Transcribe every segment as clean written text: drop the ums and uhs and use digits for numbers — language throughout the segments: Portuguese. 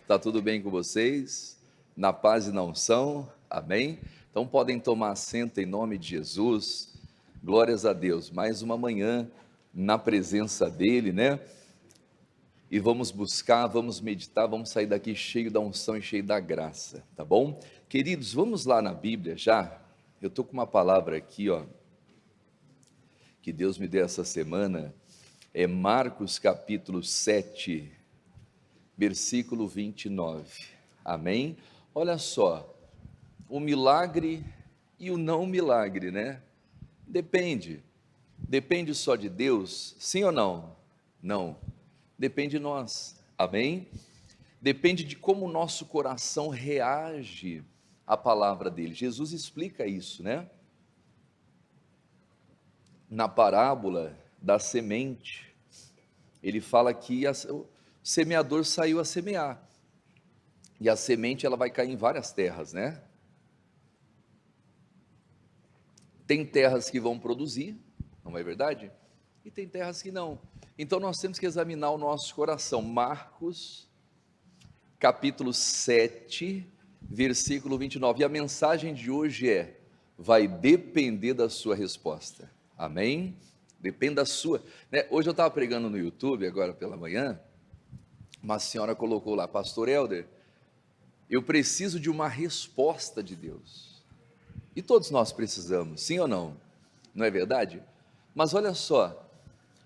Tá tudo bem com vocês? Na paz e na unção? Amém? Então podem tomar assento em nome de Jesus. Glórias a Deus. Mais uma manhã na presença dEle, né? E vamos buscar, vamos meditar, vamos sair daqui cheio da unção e cheio da graça, tá bom? Queridos, vamos lá na Bíblia já. Eu tô com uma palavra aqui, ó, que Deus me deu essa semana. É Marcos capítulo 7, versículo 29, amém? Olha só, o milagre e o não milagre, né? Depende só de Deus, sim ou não? Não, depende de nós, amém? Depende de como o nosso coração reage à palavra dele. Jesus explica isso, né? Na parábola da semente, ele fala que o semeador saiu a semear, e a semente ela vai cair em várias terras, né? Tem terras que vão produzir, não é verdade? E tem terras que não. Então nós temos que examinar o nosso coração. Marcos, capítulo 7, versículo 29. E a mensagem de hoje é: vai depender da sua resposta. Amém? Depende da sua, né? Hoje eu estava pregando no YouTube, agora pela manhã, uma senhora colocou lá: Pastor Helder, eu preciso de uma resposta de Deus. E todos nós precisamos, sim ou não? Não é verdade? Mas olha só,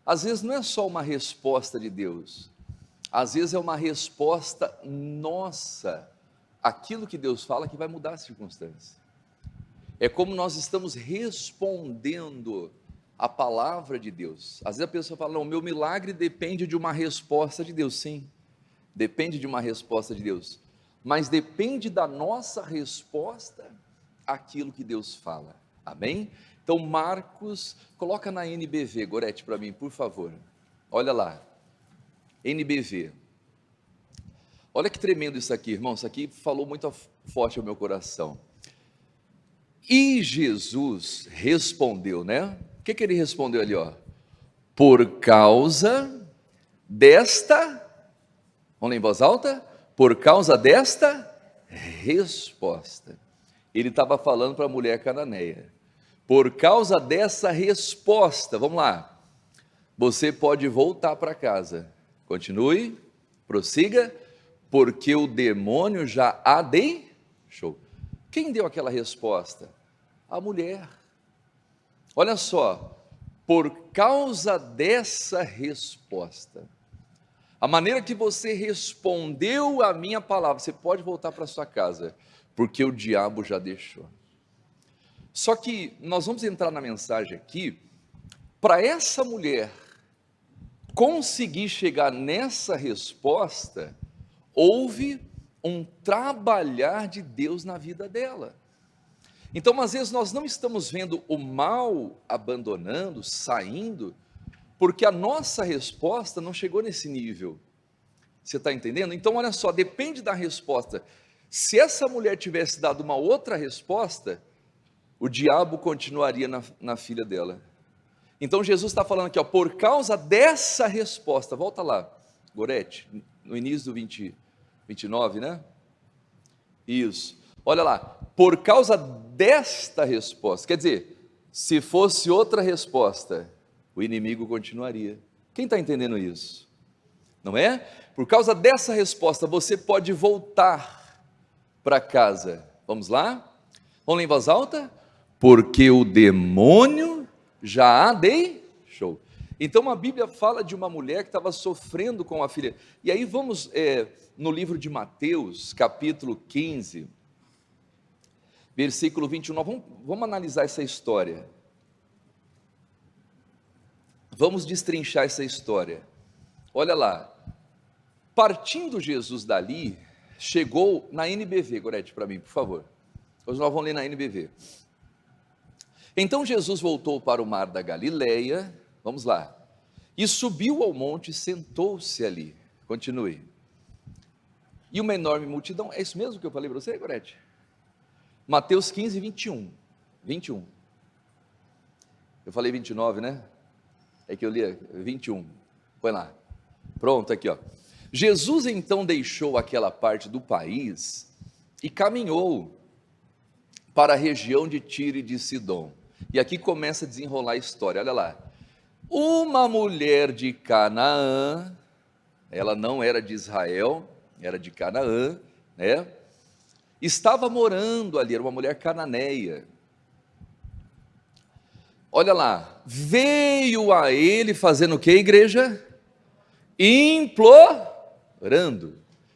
às vezes não é só uma resposta de Deus, às vezes é uma resposta nossa, aquilo que Deus fala que vai mudar a circunstância. É como nós estamos respondendo a palavra de Deus. Às vezes a pessoa fala: não, meu milagre depende de uma resposta de Deus. Sim, depende de uma resposta de Deus, mas depende da nossa resposta àquilo que Deus fala, amém? Então Marcos, coloca na NBV, Gorete, para mim, por favor, olha lá, NBV, olha que tremendo isso aqui, irmão, isso aqui falou muito forte ao meu coração. E Jesus respondeu, né? O que ele respondeu ali, ó? Por causa desta, vamos ler em voz alta? Por causa desta resposta. Ele estava falando para a mulher cananeia. Por causa dessa resposta, vamos lá. Você pode voltar para casa. Continue, prossiga, porque o demônio já a deixou. Quem deu aquela resposta? A mulher. Olha só, por causa dessa resposta, a maneira que você respondeu a minha palavra, você pode voltar para sua casa, porque o diabo já deixou. Só que nós vamos entrar na mensagem aqui, para essa mulher conseguir chegar nessa resposta, houve um trabalhar de Deus na vida dela. Então, às vezes nós não estamos vendo o mal abandonando, saindo, porque a nossa resposta não chegou nesse nível. Você está entendendo? Então, olha só, depende da resposta. Se essa mulher tivesse dado uma outra resposta, o diabo continuaria na filha dela. Então, Jesus está falando aqui, ó, por causa dessa resposta, volta lá, Gorete, no início do 29, né? Isso, olha lá, por causa desta resposta, quer dizer, se fosse outra resposta, o inimigo continuaria. Quem está entendendo isso? Não é? Por causa dessa resposta, você pode voltar para casa. Vamos lá? Vamos ler em voz alta? Porque o demônio já a deixou. Então a Bíblia fala de uma mulher que estava sofrendo com a filha. E aí vamos no livro de Mateus, capítulo 15, versículo 21. Vamos analisar essa história. Vamos destrinchar essa história. Olha lá. Partindo Jesus dali, chegou na NBV, Gorete, para mim, por favor. Hoje nós vamos ler na NBV. Então Jesus voltou para o mar da Galileia, vamos lá, e subiu ao monte e sentou-se ali. Continue. E uma enorme multidão, é isso mesmo que eu falei para você, Gorete? Mateus 15, 21. Eu falei 29, né? É que eu li 21. Põe lá. Pronto, aqui, ó. Jesus então deixou aquela parte do país e caminhou para a região de Tiro e de Sidom. E aqui começa a desenrolar a história, olha lá. Uma mulher de Canaã, ela não era de Israel, era de Canaã, né? Estava morando ali, era uma mulher cananeia. Olha lá, veio a ele fazendo o que, igreja? Implorando.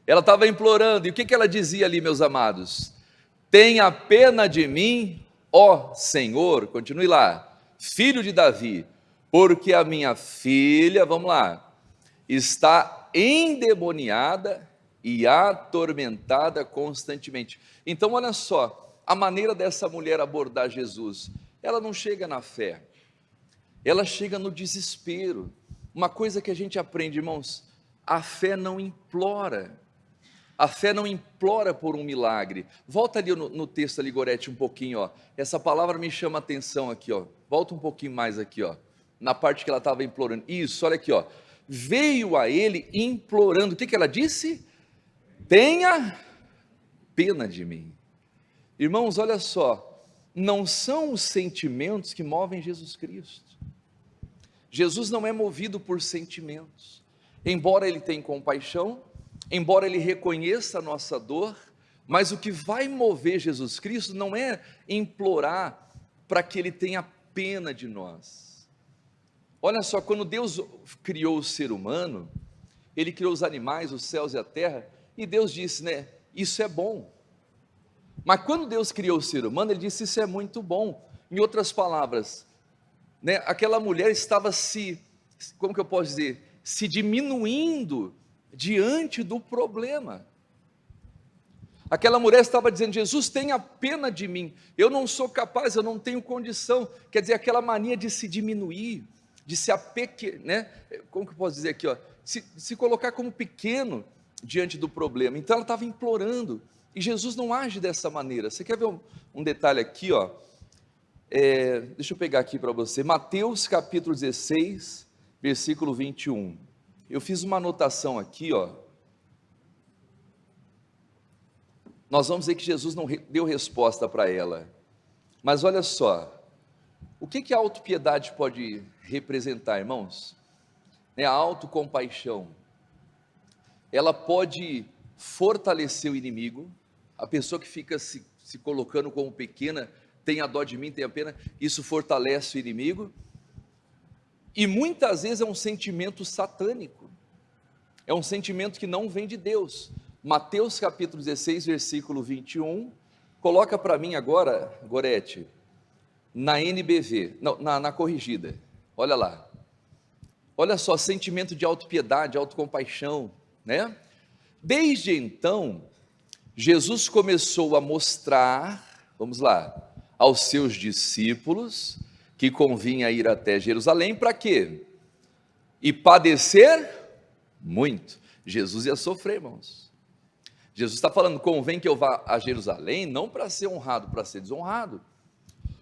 Ela estava implorando, e o que ela dizia ali, meus amados? Tenha pena de mim, ó Senhor, continue lá, filho de Davi, porque a minha filha, vamos lá, está endemoniada e atormentada constantemente. Então, olha só, a maneira dessa mulher abordar Jesus, ela não chega na fé, ela chega no desespero. Uma coisa que a gente aprende, irmãos, a fé não implora. A fé não implora por um milagre. Volta ali no texto ali, Gorete, um pouquinho, ó. Essa palavra me chama a atenção aqui, ó. Volta um pouquinho mais aqui, ó. Na parte que ela estava implorando. Isso, olha aqui, ó. Veio a ele implorando. O que ela disse? Tenha pena de mim. Irmãos, olha só. Não são os sentimentos que movem Jesus Cristo. Jesus não é movido por sentimentos. Embora ele tenha compaixão, embora ele reconheça a nossa dor, mas o que vai mover Jesus Cristo não é implorar para que ele tenha pena de nós. Olha só, quando Deus criou o ser humano, ele criou os animais, os céus e a terra, e Deus disse, né, isso é bom. Mas quando Deus criou o ser humano, ele disse, isso é muito bom. Em outras palavras, né, aquela mulher estava como que eu posso dizer, se diminuindo diante do problema. Aquela mulher estava dizendo, Jesus, tenha pena de mim, eu não sou capaz, eu não tenho condição. Quer dizer, aquela mania de se diminuir, de se né? Como que eu posso dizer aqui, ó? Se colocar como pequeno diante do problema. Então ela estava implorando, e Jesus não age dessa maneira. Você quer ver um detalhe aqui, ó? Deixa eu pegar aqui para você, Mateus capítulo 16, versículo 21, eu fiz uma anotação aqui, ó. Nós vamos ver que Jesus não deu resposta para ela, mas olha só, o que a autopiedade pode representar, irmãos? A autocompaixão, ela pode fortalecer o inimigo, a pessoa que fica se colocando como pequena, tenha dó de mim, tenha pena, isso fortalece o inimigo, e muitas vezes é um sentimento satânico, é um sentimento que não vem de Deus. Mateus capítulo 16, versículo 21, coloca para mim agora, Gorete, na NBV, não, na corrigida, olha lá, olha só, sentimento de autopiedade, autocompaixão, né? Desde então, Jesus começou a mostrar, vamos lá, aos seus discípulos, que convinha ir até Jerusalém, para quê? E padecer muito. Jesus ia sofrer, irmãos. Jesus está falando, convém que eu vá a Jerusalém, não para ser honrado, para ser desonrado.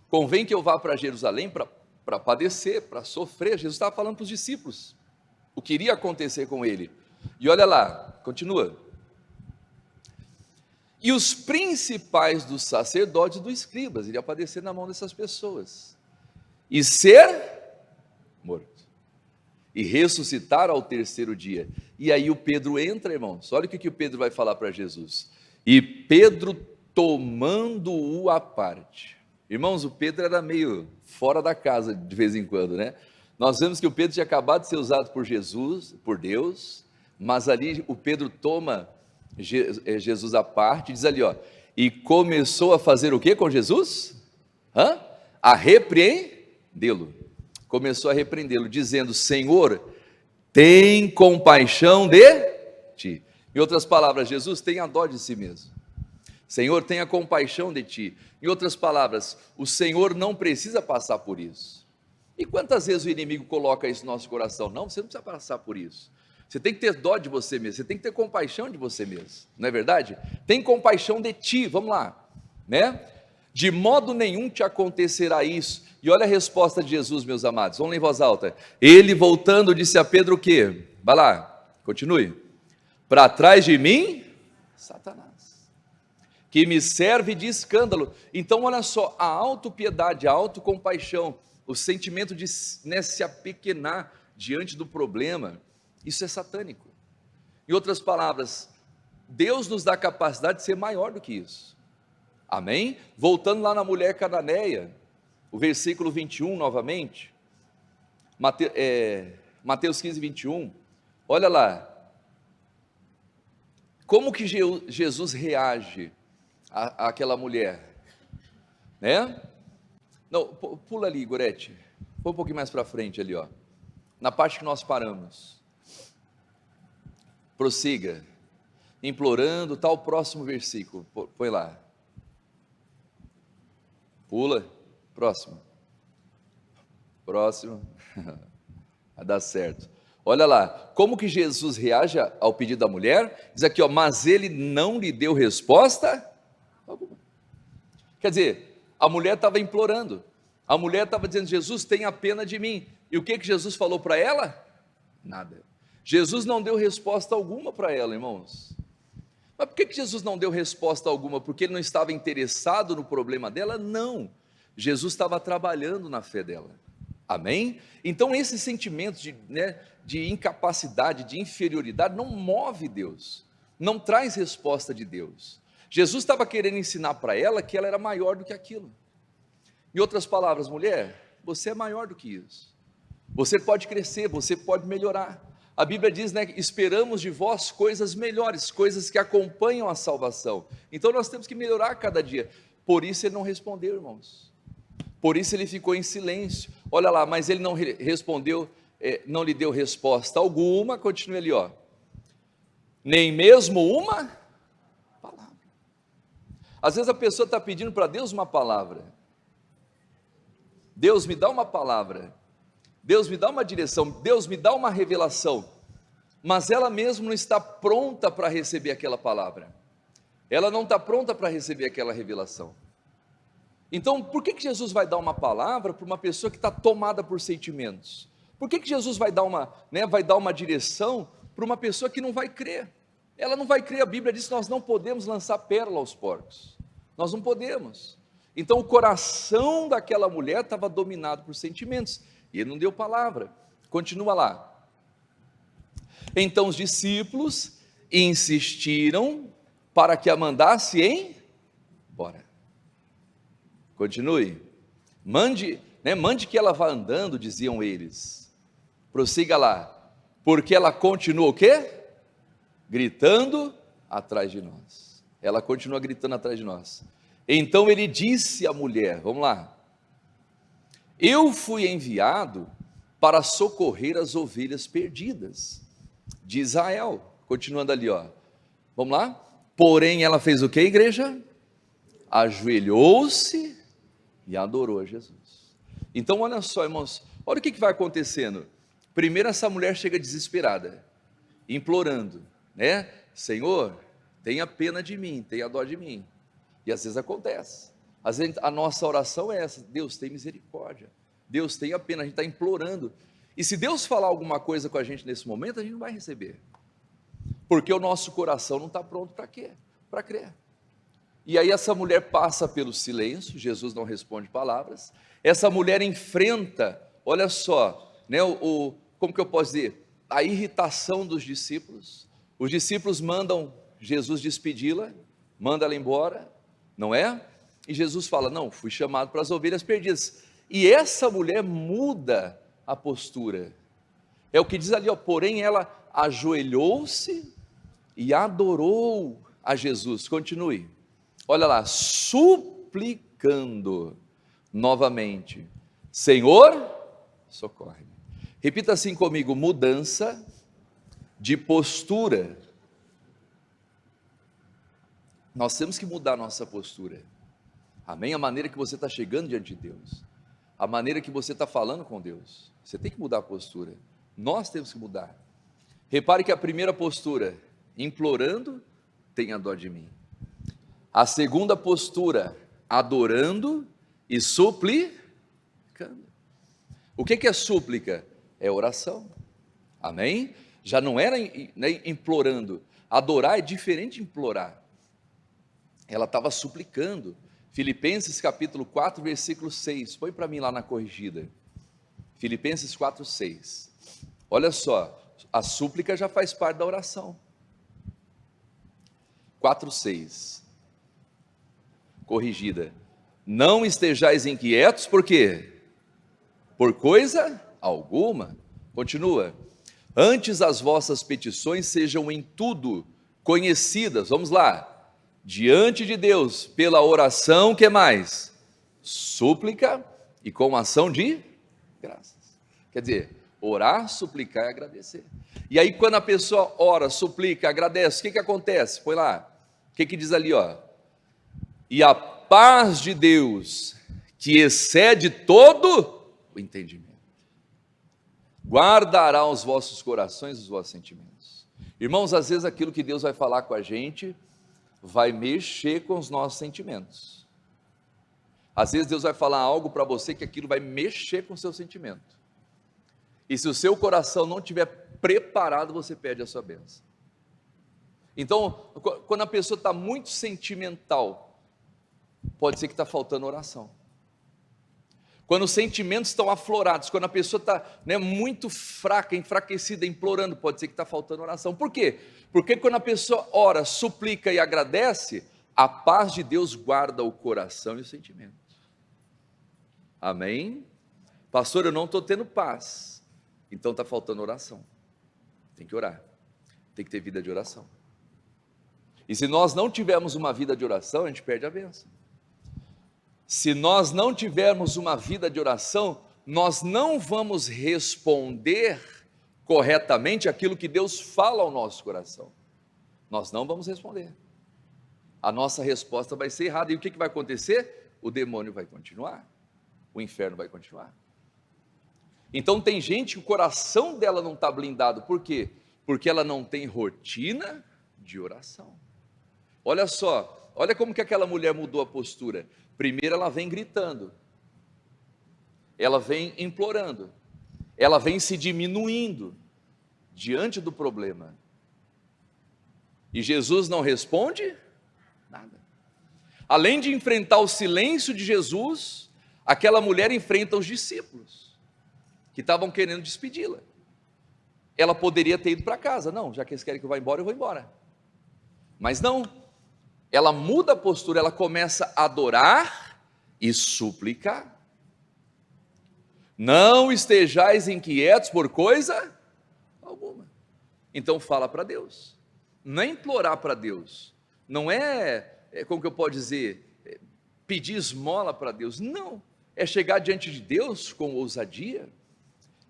Convém que eu vá para Jerusalém para padecer, para sofrer. Jesus estava falando para os discípulos, o que iria acontecer com ele. E olha lá, continua. E os principais dos sacerdotes e dos escribas, iria padecer na mão dessas pessoas, e ser morto, e ressuscitar ao terceiro dia. E aí o Pedro entra, irmãos, olha o que o Pedro vai falar para Jesus, e Pedro tomando-o à parte. Irmãos, o Pedro era meio fora da casa de vez em quando, né? Nós vemos que o Pedro tinha acabado de ser usado por Jesus, por Deus, mas ali o Pedro toma Jesus à parte, diz ali, ó, e começou a fazer o que com Jesus? A repreendê-lo. Começou a repreendê-lo, dizendo, Senhor, tem compaixão de ti. Em outras palavras, Jesus, tenha dó de si mesmo. Senhor, tenha compaixão de ti. Em outras palavras, o Senhor não precisa passar por isso. E quantas vezes o inimigo coloca isso no nosso coração? Não, você não precisa passar por isso. Você tem que ter dó de você mesmo, você tem que ter compaixão de você mesmo, não é verdade? Tem compaixão de ti, vamos lá, né? De modo nenhum te acontecerá isso. E olha a resposta de Jesus, meus amados, vamos ler em voz alta. Ele voltando disse a Pedro o quê? Vai lá, continue. Para trás de mim, Satanás, que me serve de escândalo. Então, olha só, a autopiedade, a autocompaixão, o sentimento de, né, se apequenar diante do problema, isso é satânico. Em outras palavras, Deus nos dá a capacidade de ser maior do que isso. Amém? Voltando lá na mulher cananeia, o versículo 21 novamente, Mateus 15, 21, olha lá, como que Jesus reage àquela mulher, né? Não, pula ali, Gorete, põe um pouquinho mais para frente ali, ó, na parte que nós paramos, prossiga, implorando, tá o próximo versículo, põe lá, pula, próximo, vai dar certo. Olha lá, como que Jesus reage ao pedido da mulher? Diz aqui, ó, mas ele não lhe deu resposta alguma. Quer dizer, a mulher estava implorando, a mulher estava dizendo, Jesus, tenha pena de mim. E o que Jesus falou para ela? Nada. Jesus não deu resposta alguma para ela, irmãos. Mas por que Jesus não deu resposta alguma? Porque ele não estava interessado no problema dela? Não. Jesus estava trabalhando na fé dela. Amém? Então esse sentimento de incapacidade, de inferioridade, não move Deus, não traz resposta de Deus. Jesus estava querendo ensinar para ela que ela era maior do que aquilo. Em outras palavras, mulher, você é maior do que isso. Você pode crescer, você pode melhorar. A Bíblia diz, né, esperamos de vós coisas melhores, coisas que acompanham a salvação. Então nós temos que melhorar a cada dia. Por isso ele não respondeu, irmãos. Por isso ele ficou em silêncio. Olha lá, mas ele não respondeu, não lhe deu resposta alguma. Continue ali, ó. Nem mesmo uma palavra. Às vezes a pessoa está pedindo para Deus uma palavra. Deus me dá uma palavra. Deus me dá uma direção. Deus me dá uma revelação. Mas ela mesma não está pronta para receber aquela palavra. Ela não está pronta para receber aquela revelação. Então, por que Jesus vai dar uma palavra para uma pessoa que está tomada por sentimentos? Por que Jesus vai dar uma direção para uma pessoa que não vai crer? Ela não vai crer, a Bíblia diz que nós não podemos lançar pérola aos porcos. Nós não podemos. Então, o coração daquela mulher estava dominado por sentimentos, e ele não deu palavra. Continua lá. Então, os discípulos insistiram para que a mandasse embora. Continue, mande que ela vá andando, diziam eles, prossiga lá, porque ela continua o quê? Gritando atrás de nós, ela continua gritando atrás de nós. Então ele disse à mulher, vamos lá, eu fui enviado para socorrer as ovelhas perdidas de Israel, continuando ali, ó, vamos lá, porém ela fez o que, igreja? Ajoelhou-se e adorou a Jesus. Então olha só, irmãos, olha o que vai acontecendo. Primeiro essa mulher chega desesperada, implorando, né? Senhor, tenha pena de mim, tenha dó de mim. E às vezes acontece, às vezes a nossa oração é essa, Deus tem misericórdia, Deus tenha pena, a gente está implorando, e se Deus falar alguma coisa com a gente nesse momento, a gente não vai receber, porque o nosso coração não está pronto para quê? Para crer. E aí essa mulher passa pelo silêncio, Jesus não responde palavras, essa mulher enfrenta, olha só, né, como que eu posso dizer, a irritação dos discípulos, os discípulos mandam Jesus despedi-la, manda ela embora, não é? E Jesus fala, não, fui chamado para as ovelhas perdidas, e essa mulher muda a postura, é o que diz ali, ó, porém ela ajoelhou-se e adorou a Jesus, continue, olha lá, suplicando novamente, Senhor, socorre-me. Repita assim comigo, mudança de postura. Nós temos que mudar a nossa postura, amém? A maneira que você está chegando diante de Deus, a maneira que você está falando com Deus, você tem que mudar a postura, nós temos que mudar. Repare que a primeira postura, implorando, tenha dó de mim. A segunda postura, adorando e suplicando. O que é súplica? É oração, amém? Já não era implorando, Adorar é diferente de implorar. Ela estava suplicando. Filipenses capítulo 4, versículo 6. Põe para mim lá na corrigida. Filipenses 4, 6. Olha só, a súplica já faz parte da oração. 4, 6. Corrigida. Não estejais inquietos, por quê? Por coisa alguma. Continua. Antes as vossas petições sejam em tudo conhecidas. Vamos lá. Diante de Deus, pela oração, que mais? Súplica e com ação de graças. Quer dizer, orar, suplicar e agradecer. E aí quando a pessoa ora, suplica, agradece, o que acontece? Põe lá. O que diz ali, ó? E a paz de Deus, que excede todo o entendimento, guardará os vossos corações e os vossos sentimentos. Irmãos, às vezes aquilo que Deus vai falar com a gente vai mexer com os nossos sentimentos. Às vezes Deus vai falar algo para você que aquilo vai mexer com o seu sentimento. E se o seu coração não estiver preparado, você perde a sua bênção. Então, quando a pessoa está muito sentimental, pode ser que está faltando oração. Quando os sentimentos estão aflorados, quando a pessoa está muito fraca, enfraquecida, implorando, pode ser que está faltando oração. Por quê? Porque quando a pessoa ora, suplica e agradece, a paz de Deus guarda o coração e o sentimento. Amém? Pastor, eu não estou tendo paz. Então está faltando oração. Tem que orar. Tem que ter vida de oração. E se nós não tivermos uma vida de oração, a gente perde a bênção. Se nós não tivermos uma vida de oração, nós não vamos responder corretamente aquilo que Deus fala ao nosso coração. Nós não vamos responder. A nossa resposta vai ser errada. E o que vai acontecer? O demônio vai continuar. O inferno vai continuar. Então tem gente que o coração dela não está blindado. Por quê? Porque ela não tem rotina de oração. Olha só, olha como que aquela mulher mudou a postura. Primeiro ela vem gritando, ela vem implorando, ela vem se diminuindo diante do problema. E Jesus não responde nada. Além de enfrentar o silêncio de Jesus, aquela mulher enfrenta os discípulos, que estavam querendo despedi-la. Ela poderia ter ido para casa. Não, já que eles querem que eu vá embora, eu vou embora. Mas não. Ela muda a postura, ela começa a adorar e suplicar. Não estejais inquietos por coisa alguma. Então fala para Deus. Não é implorar para Deus. Não como que eu posso dizer, pedir esmola para Deus. Não. É chegar diante de Deus com ousadia.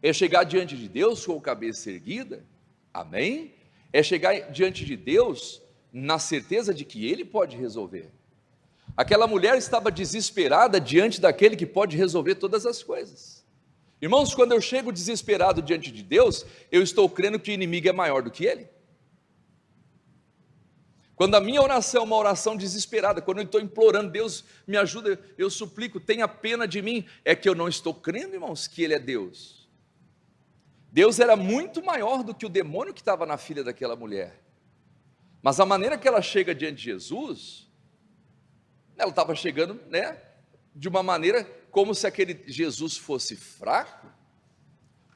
É chegar diante de Deus com a cabeça erguida. Amém? É chegar diante de Deus na certeza de que Ele pode resolver. Aquela mulher estava desesperada diante daquele que pode resolver todas as coisas. Irmãos, quando eu chego desesperado diante de Deus, eu estou crendo que o inimigo é maior do que ele. Quando a minha oração é uma oração desesperada, quando eu estou implorando, Deus me ajuda, eu suplico, tenha pena de mim, é que eu não estou crendo, irmãos, que Ele é Deus. Deus era muito maior do que o demônio que estava na filha daquela mulher. Mas a maneira que ela chega diante de Jesus, ela estava chegando, de uma maneira como se aquele Jesus fosse fraco,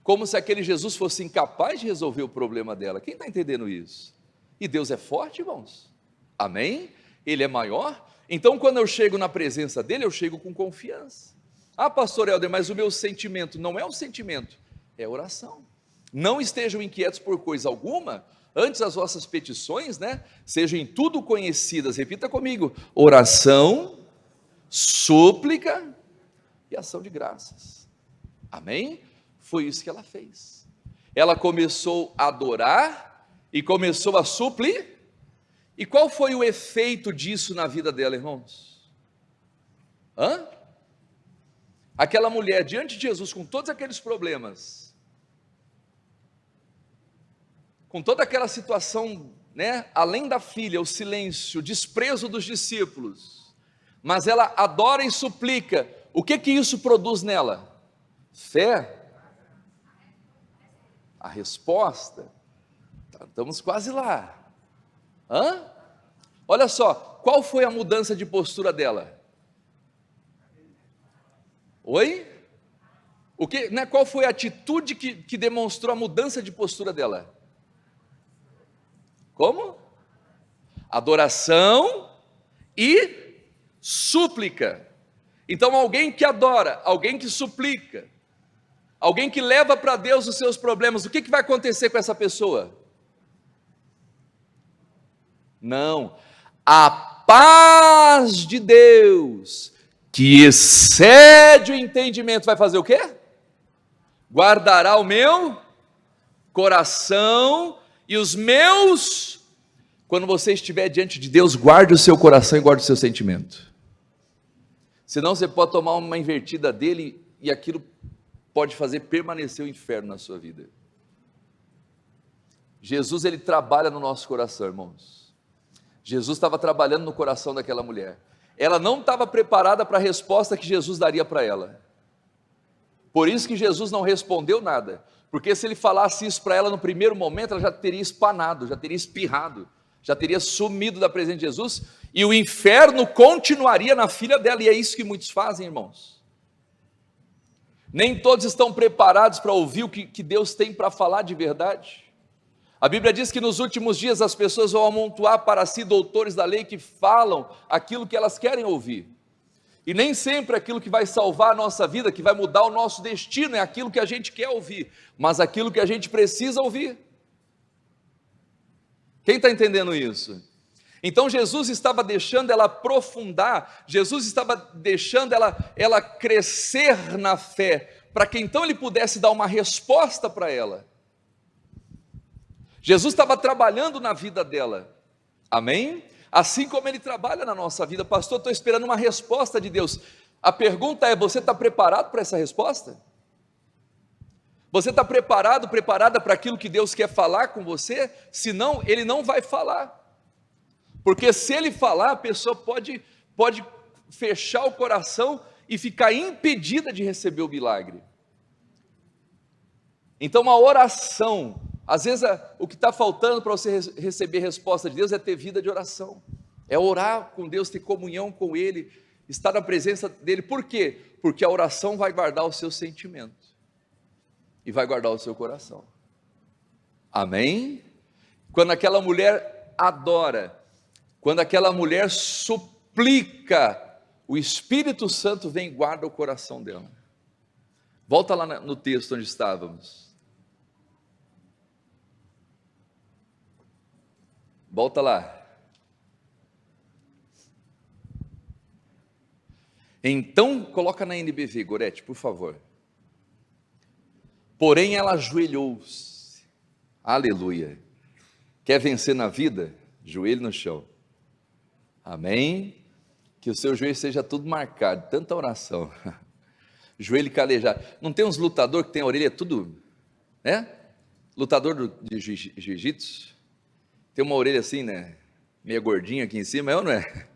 como se aquele Jesus fosse incapaz de resolver o problema dela. Quem está entendendo isso? E Deus é forte, irmãos. Amém? Ele é maior. Então, quando eu chego na presença dele, eu chego com confiança. Ah, pastor Helder, mas o meu sentimento não é um sentimento, é oração. Não estejam inquietos por coisa alguma. Antes as vossas petições, sejam em tudo conhecidas. Repita comigo: oração, súplica e ação de graças. Amém? Foi isso que ela fez. Ela começou a adorar e começou a suplir. E qual foi o efeito disso na vida dela, irmãos? Aquela mulher diante de Jesus com todos aqueles problemas, com toda aquela situação, além da filha, o silêncio, o desprezo dos discípulos, mas ela adora e suplica. O que isso produz nela? Fé. A resposta, estamos quase lá. Hã? Olha só, qual foi a mudança de postura dela? Oi? O que, né, qual foi a atitude que demonstrou a mudança de postura dela? Como? Adoração e súplica. Então, alguém que adora, alguém que suplica, alguém que leva para Deus os seus problemas, o que vai acontecer com essa pessoa? Não, a paz de Deus, que excede o entendimento, vai fazer o quê? Guardará o meu coração e os meus. Quando você estiver diante de Deus, guarde o seu coração e guarde o seu sentimento. Senão você pode tomar uma invertida dele e aquilo pode fazer permanecer o inferno na sua vida. Jesus, ele trabalha no nosso coração, irmãos. Jesus estava trabalhando no coração daquela mulher. Ela não estava preparada para a resposta que Jesus daria para ela. Por isso que Jesus não respondeu nada. Porque se ele falasse isso para ela no primeiro momento, ela já teria espanado, já teria espirrado, já teria sumido da presença de Jesus, e o inferno continuaria na filha dela, e é isso que muitos fazem, irmãos. Nem todos estão preparados para ouvir o que Deus tem para falar de verdade. A Bíblia diz que nos últimos dias as pessoas vão amontoar para si doutores da lei que falam aquilo que elas querem ouvir. E nem sempre aquilo que vai salvar a nossa vida, que vai mudar o nosso destino, é aquilo que a gente quer ouvir, mas aquilo que a gente precisa ouvir. Quem está entendendo isso? Então Jesus estava deixando ela aprofundar, Jesus estava deixando ela crescer na fé, para que então ele pudesse dar uma resposta para ela. Jesus estava trabalhando na vida dela, amém? Assim como ele trabalha na nossa vida. Pastor, estou esperando uma resposta de Deus. A pergunta é: você está preparado para essa resposta? Você está preparado, preparada para aquilo que Deus quer falar com você? Senão, ele não vai falar. Porque se ele falar, a pessoa pode fechar o coração e ficar impedida de receber o milagre. Então, uma oração, às vezes o que está faltando para você receber resposta de Deus é ter vida de oração, é orar com Deus, ter comunhão com Ele, estar na presença dEle. Por quê? Porque a oração vai guardar o seu sentimento e vai guardar o seu coração, amém? Quando aquela mulher adora, quando aquela mulher suplica, o Espírito Santo vem e guarda o coração dela. Volta lá no texto onde estávamos. Volta lá. Então, coloca na NBV, Gorete, por favor. Porém, ela ajoelhou-se. Aleluia. Quer vencer na vida? Joelho no chão. Amém? Que o seu joelho seja tudo marcado, tanta oração. Joelho calejado. Não tem uns lutadores que tem a orelha tudo, né? Lutador de jiu-jitsu. Tem uma orelha assim, né? Meia gordinha aqui em cima, é ou não é?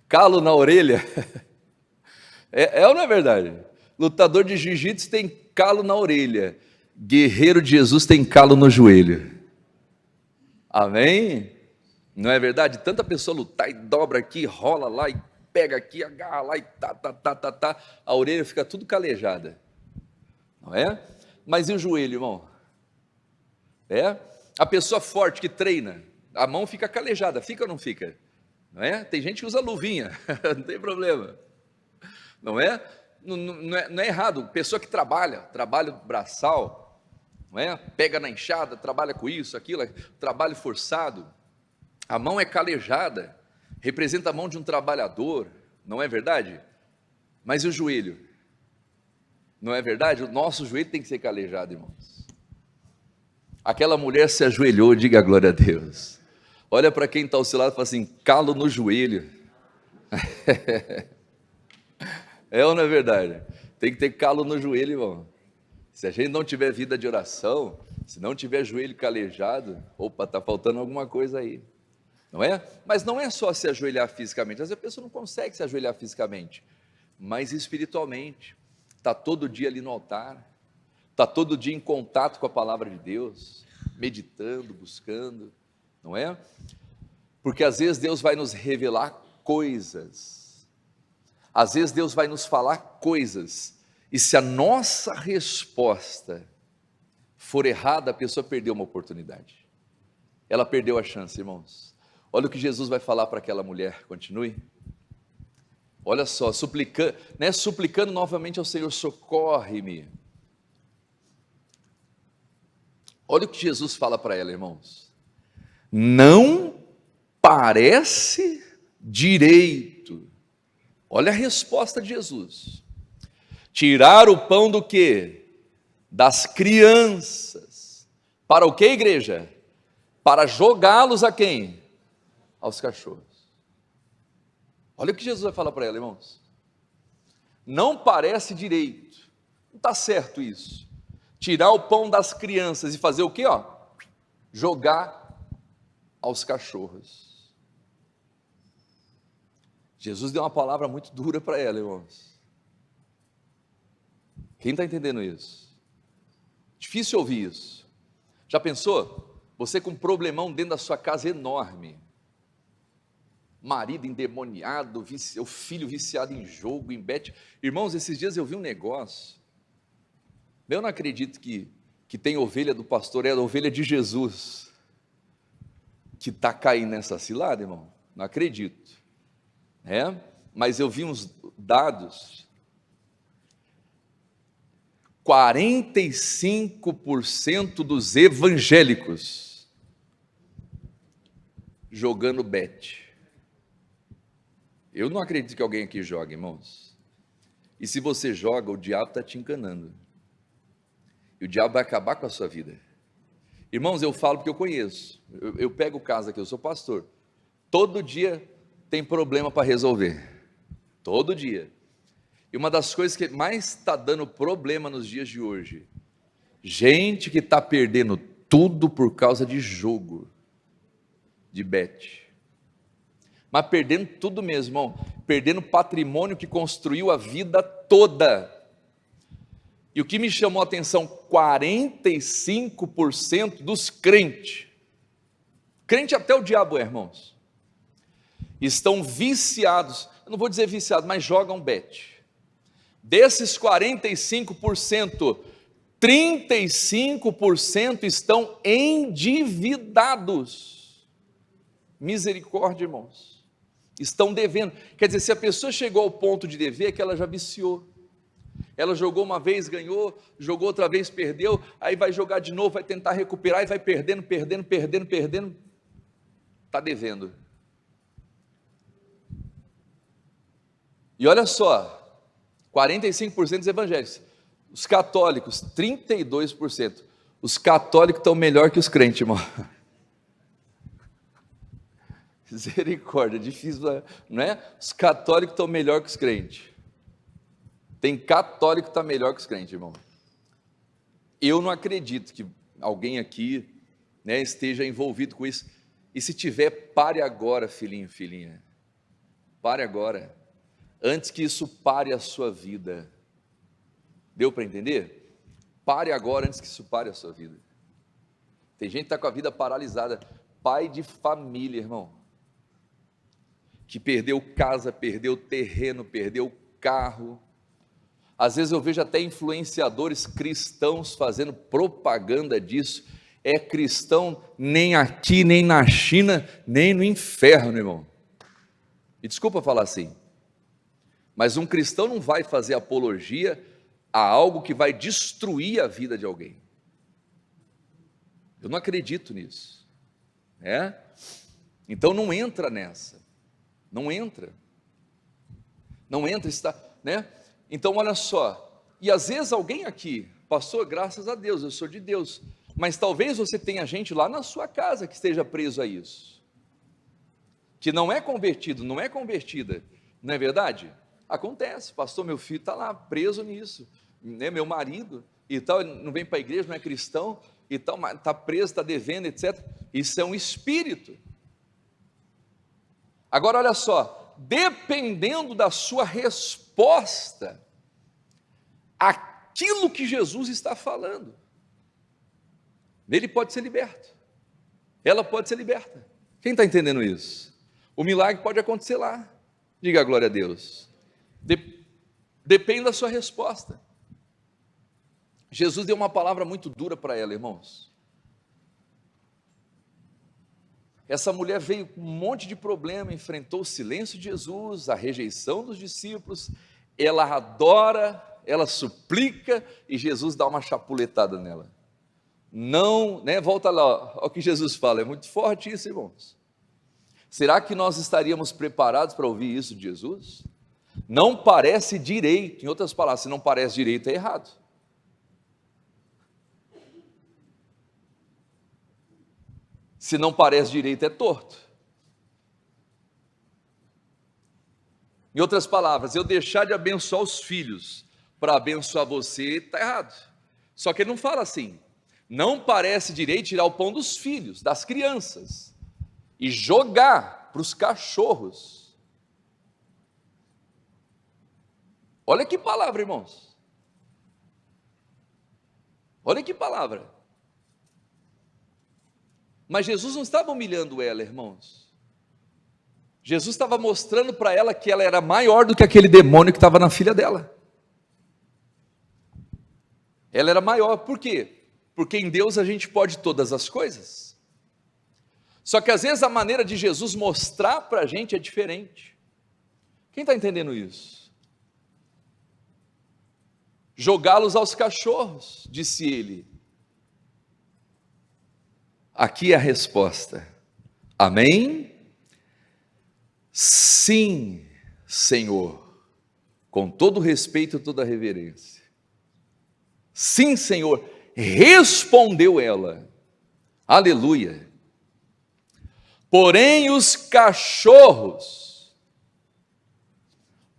Calo na orelha. É ou não é verdade? Lutador de jiu-jitsu tem calo na orelha. Guerreiro de Jesus tem calo no joelho. Amém? Não é verdade? Tanta pessoa lutar e dobra aqui, rola lá e pega aqui, agarra lá e tá. A orelha fica tudo calejada. Não é? Mas e o joelho, irmão? É? A pessoa forte que treina, a mão fica calejada, fica ou não fica? Não é? Tem gente que usa luvinha, não tem problema. Não é? Não é errado. Pessoa que trabalha braçal, não é? Pega na enxada, trabalha com isso, aquilo, trabalho forçado. A mão é calejada, representa a mão de um trabalhador, não é verdade? Mas e o joelho? Não é verdade? O nosso joelho tem que ser calejado, irmãos. Aquela mulher se ajoelhou, diga a glória a Deus. Olha para quem está ao seu lado e fala assim: calo no joelho. É ou não é verdade? Tem que ter calo no joelho, irmão. Se a gente não tiver vida de oração, se não tiver joelho calejado, opa, está faltando alguma coisa aí. Não é? Mas não é só se ajoelhar fisicamente. Às vezes a pessoa não consegue se ajoelhar fisicamente, mas espiritualmente. Está todo dia ali no altar, está todo dia em contato com a palavra de Deus, meditando, buscando, não é? Porque às vezes Deus vai nos revelar coisas, às vezes Deus vai nos falar coisas, e se a nossa resposta for errada, a pessoa perdeu uma oportunidade, ela perdeu a chance, irmãos. Olha o que Jesus vai falar para aquela mulher, continue. Olha só, suplicando novamente ao Senhor, socorre-me. Olha o que Jesus fala para ela, irmãos. Não parece direito. Olha a resposta de Jesus. Tirar o pão do quê? Das crianças. Para o que, igreja? Para jogá-los a quem? Aos cachorros. Olha o que Jesus vai falar para ela, irmãos. Não parece direito. Não está certo isso. Tirar o pão das crianças e fazer o quê? Jogar aos cachorros. Jesus deu uma palavra muito dura para ela, irmãos. Quem está entendendo isso? Difícil ouvir isso. Já pensou? Você com um problemão dentro da sua casa enorme. Marido endemoniado, o filho viciado em jogo, em bet. Irmãos, esses dias eu vi um negócio. Eu não acredito que tem ovelha do pastor, é a ovelha de Jesus, que está caindo nessa cilada, irmão. Não acredito. Mas eu vi uns dados. 45% dos evangélicos jogando bet. Eu não acredito que alguém aqui jogue, irmãos. E se você joga, o diabo está te enganando. E o diabo vai acabar com a sua vida. Irmãos, eu falo porque eu conheço. Eu pego o caso aqui, eu sou pastor. Todo dia tem problema para resolver. Todo dia. E uma das coisas que mais está dando problema nos dias de hoje, gente que está perdendo tudo por causa de jogo, de bet. Mas perdendo tudo mesmo, irmão. Perdendo patrimônio que construiu a vida toda. E o que me chamou a atenção, 45% dos crentes, crente até o diabo é, irmãos, estão viciados, eu não vou dizer viciados, mas jogam bet. Desses 45%, 35% estão endividados. Misericórdia, irmãos. Estão devendo. Quer dizer, se a pessoa chegou ao ponto de dever, é que ela já viciou. Ela jogou uma vez, ganhou, jogou outra vez, perdeu, aí vai jogar de novo, vai tentar recuperar e vai perdendo. Está devendo. E olha só, 45% dos evangélicos, os católicos, 32%. Os católicos estão melhor que os crentes, irmão. Misericórdia, difícil, não é? Os católicos estão melhor que os crentes. Tem católico que está melhor que os crentes, irmão. Eu não acredito que alguém aqui, esteja envolvido com isso. E se tiver, pare agora, filhinho, filhinha. Pare agora. Antes que isso pare a sua vida. Deu para entender? Pare agora antes que isso pare a sua vida. Tem gente que está com a vida paralisada. Pai de família, irmão, que perdeu casa, perdeu terreno, perdeu carro. Às vezes eu vejo até influenciadores cristãos fazendo propaganda disso. É cristão nem aqui, nem na China, nem no inferno, irmão. E desculpa falar assim, mas um cristão não vai fazer apologia a algo que vai destruir a vida de alguém. Eu não acredito nisso. Então não entra nessa. Não entra, está, Então olha só, e às vezes alguém aqui, pastor, graças a Deus, eu sou de Deus, mas talvez você tenha gente lá na sua casa que esteja preso a isso, que não é convertido, não é convertida, não é verdade? Acontece, pastor, meu filho está lá preso nisso, meu marido e tal, não vem para a igreja, não é cristão e tal, está preso, está devendo, etc. Isso é um espírito. Agora olha só, dependendo da sua resposta, aquilo que Jesus está falando, ele pode ser liberto. ela pode ser liberta. Quem está entendendo isso? O milagre pode acontecer lá. Diga a glória a Deus. Depende da sua resposta. Jesus deu uma palavra muito dura para ela, irmãos. Essa mulher veio com um monte de problema, enfrentou o silêncio de Jesus, a rejeição dos discípulos, ela adora, ela suplica, e Jesus dá uma chapuletada nela. Não, né? Volta lá, olha o que Jesus fala, é muito forte isso, irmãos. Será que nós estaríamos preparados para ouvir isso de Jesus? Não parece direito, em outras palavras, se não parece direito, é errado. Se não parece direito, é torto. Em outras palavras, eu deixar de abençoar os filhos para abençoar você, está errado. Só que ele não fala assim, não parece direito tirar o pão dos filhos, das crianças, e jogar para os cachorros. Olha que palavra, irmãos. Olha que palavra. Mas Jesus não estava humilhando ela, irmãos. Jesus estava mostrando para ela que ela era maior do que aquele demônio que estava na filha dela. Ela era maior, por quê? Porque em Deus a gente pode todas as coisas. Só que às vezes a maneira de Jesus mostrar para a gente é diferente. Quem está entendendo isso? Jogá-los aos cachorros, disse ele. Aqui é a resposta. Amém? Sim, Senhor. Com todo respeito e toda reverência. Sim, Senhor. Respondeu ela. Aleluia. Porém os cachorros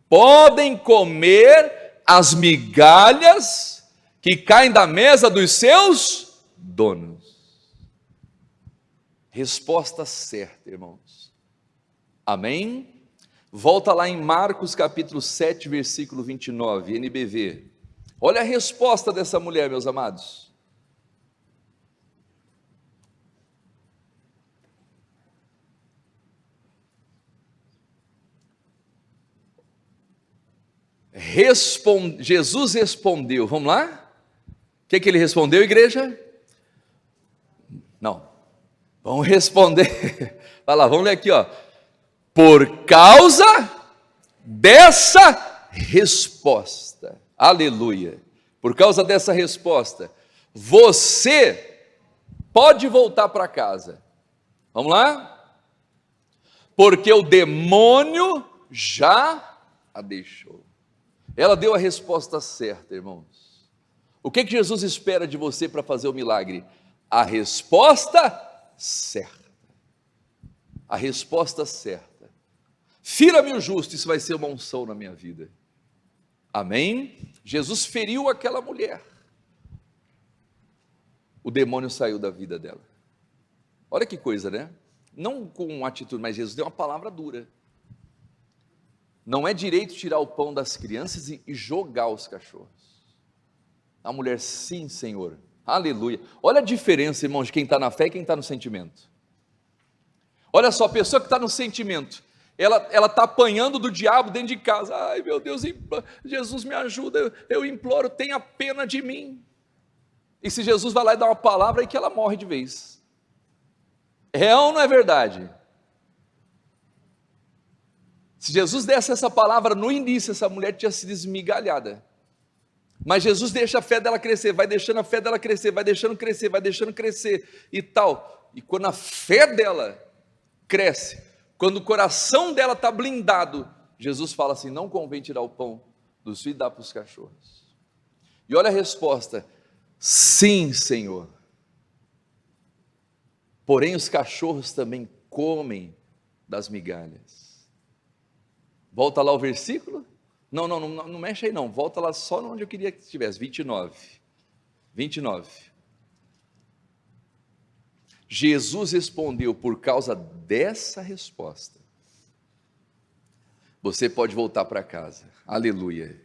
podem comer as migalhas que caem da mesa dos seus donos. Resposta certa, irmãos. Amém? Volta lá em Marcos capítulo 7, versículo 29, NBV. Olha a resposta dessa mulher, meus amados. Jesus respondeu, vamos lá? O que ele respondeu, igreja? Não. Vamos responder, vai lá, vamos ler aqui, ó. Por causa dessa resposta, aleluia, por causa dessa resposta, você pode voltar para casa, vamos lá? Porque o demônio já a deixou. Ela deu a resposta certa, irmãos. O que Jesus espera de você para fazer o milagre? A resposta certa. A resposta certa. Fira-me o justo, isso vai ser uma unção na minha vida. Amém? Jesus feriu aquela mulher. O demônio saiu da vida dela. Olha que coisa, né? Não com atitude, mas Jesus deu uma palavra dura. Não é direito tirar o pão das crianças e jogar os cachorros. A mulher, sim, Senhor. Aleluia. Olha a diferença, irmãos, de quem está na fé e quem está no sentimento. Olha só, a pessoa que está no sentimento, ela está apanhando do diabo dentro de casa. Ai, meu Deus, Jesus me ajuda, eu imploro, tenha pena de mim. E se Jesus vai lá e dá uma palavra, aí que ela morre de vez. É ou não é verdade? Se Jesus desse essa palavra no início, essa mulher tinha sido esmigalhada. Mas Jesus deixa a fé dela crescer, vai deixando a fé dela crescer, vai deixando crescer, vai deixando crescer e tal. E quando a fé dela cresce, quando o coração dela está blindado, Jesus fala assim, não convém tirar o pão dos filhos e dar para os cachorros. E olha a resposta, sim, Senhor. Porém os cachorros também comem das migalhas. Volta lá o versículo. Não mexe aí não, volta lá só onde eu queria que estivesse, 29. Jesus respondeu, por causa dessa resposta, você pode voltar para casa, aleluia,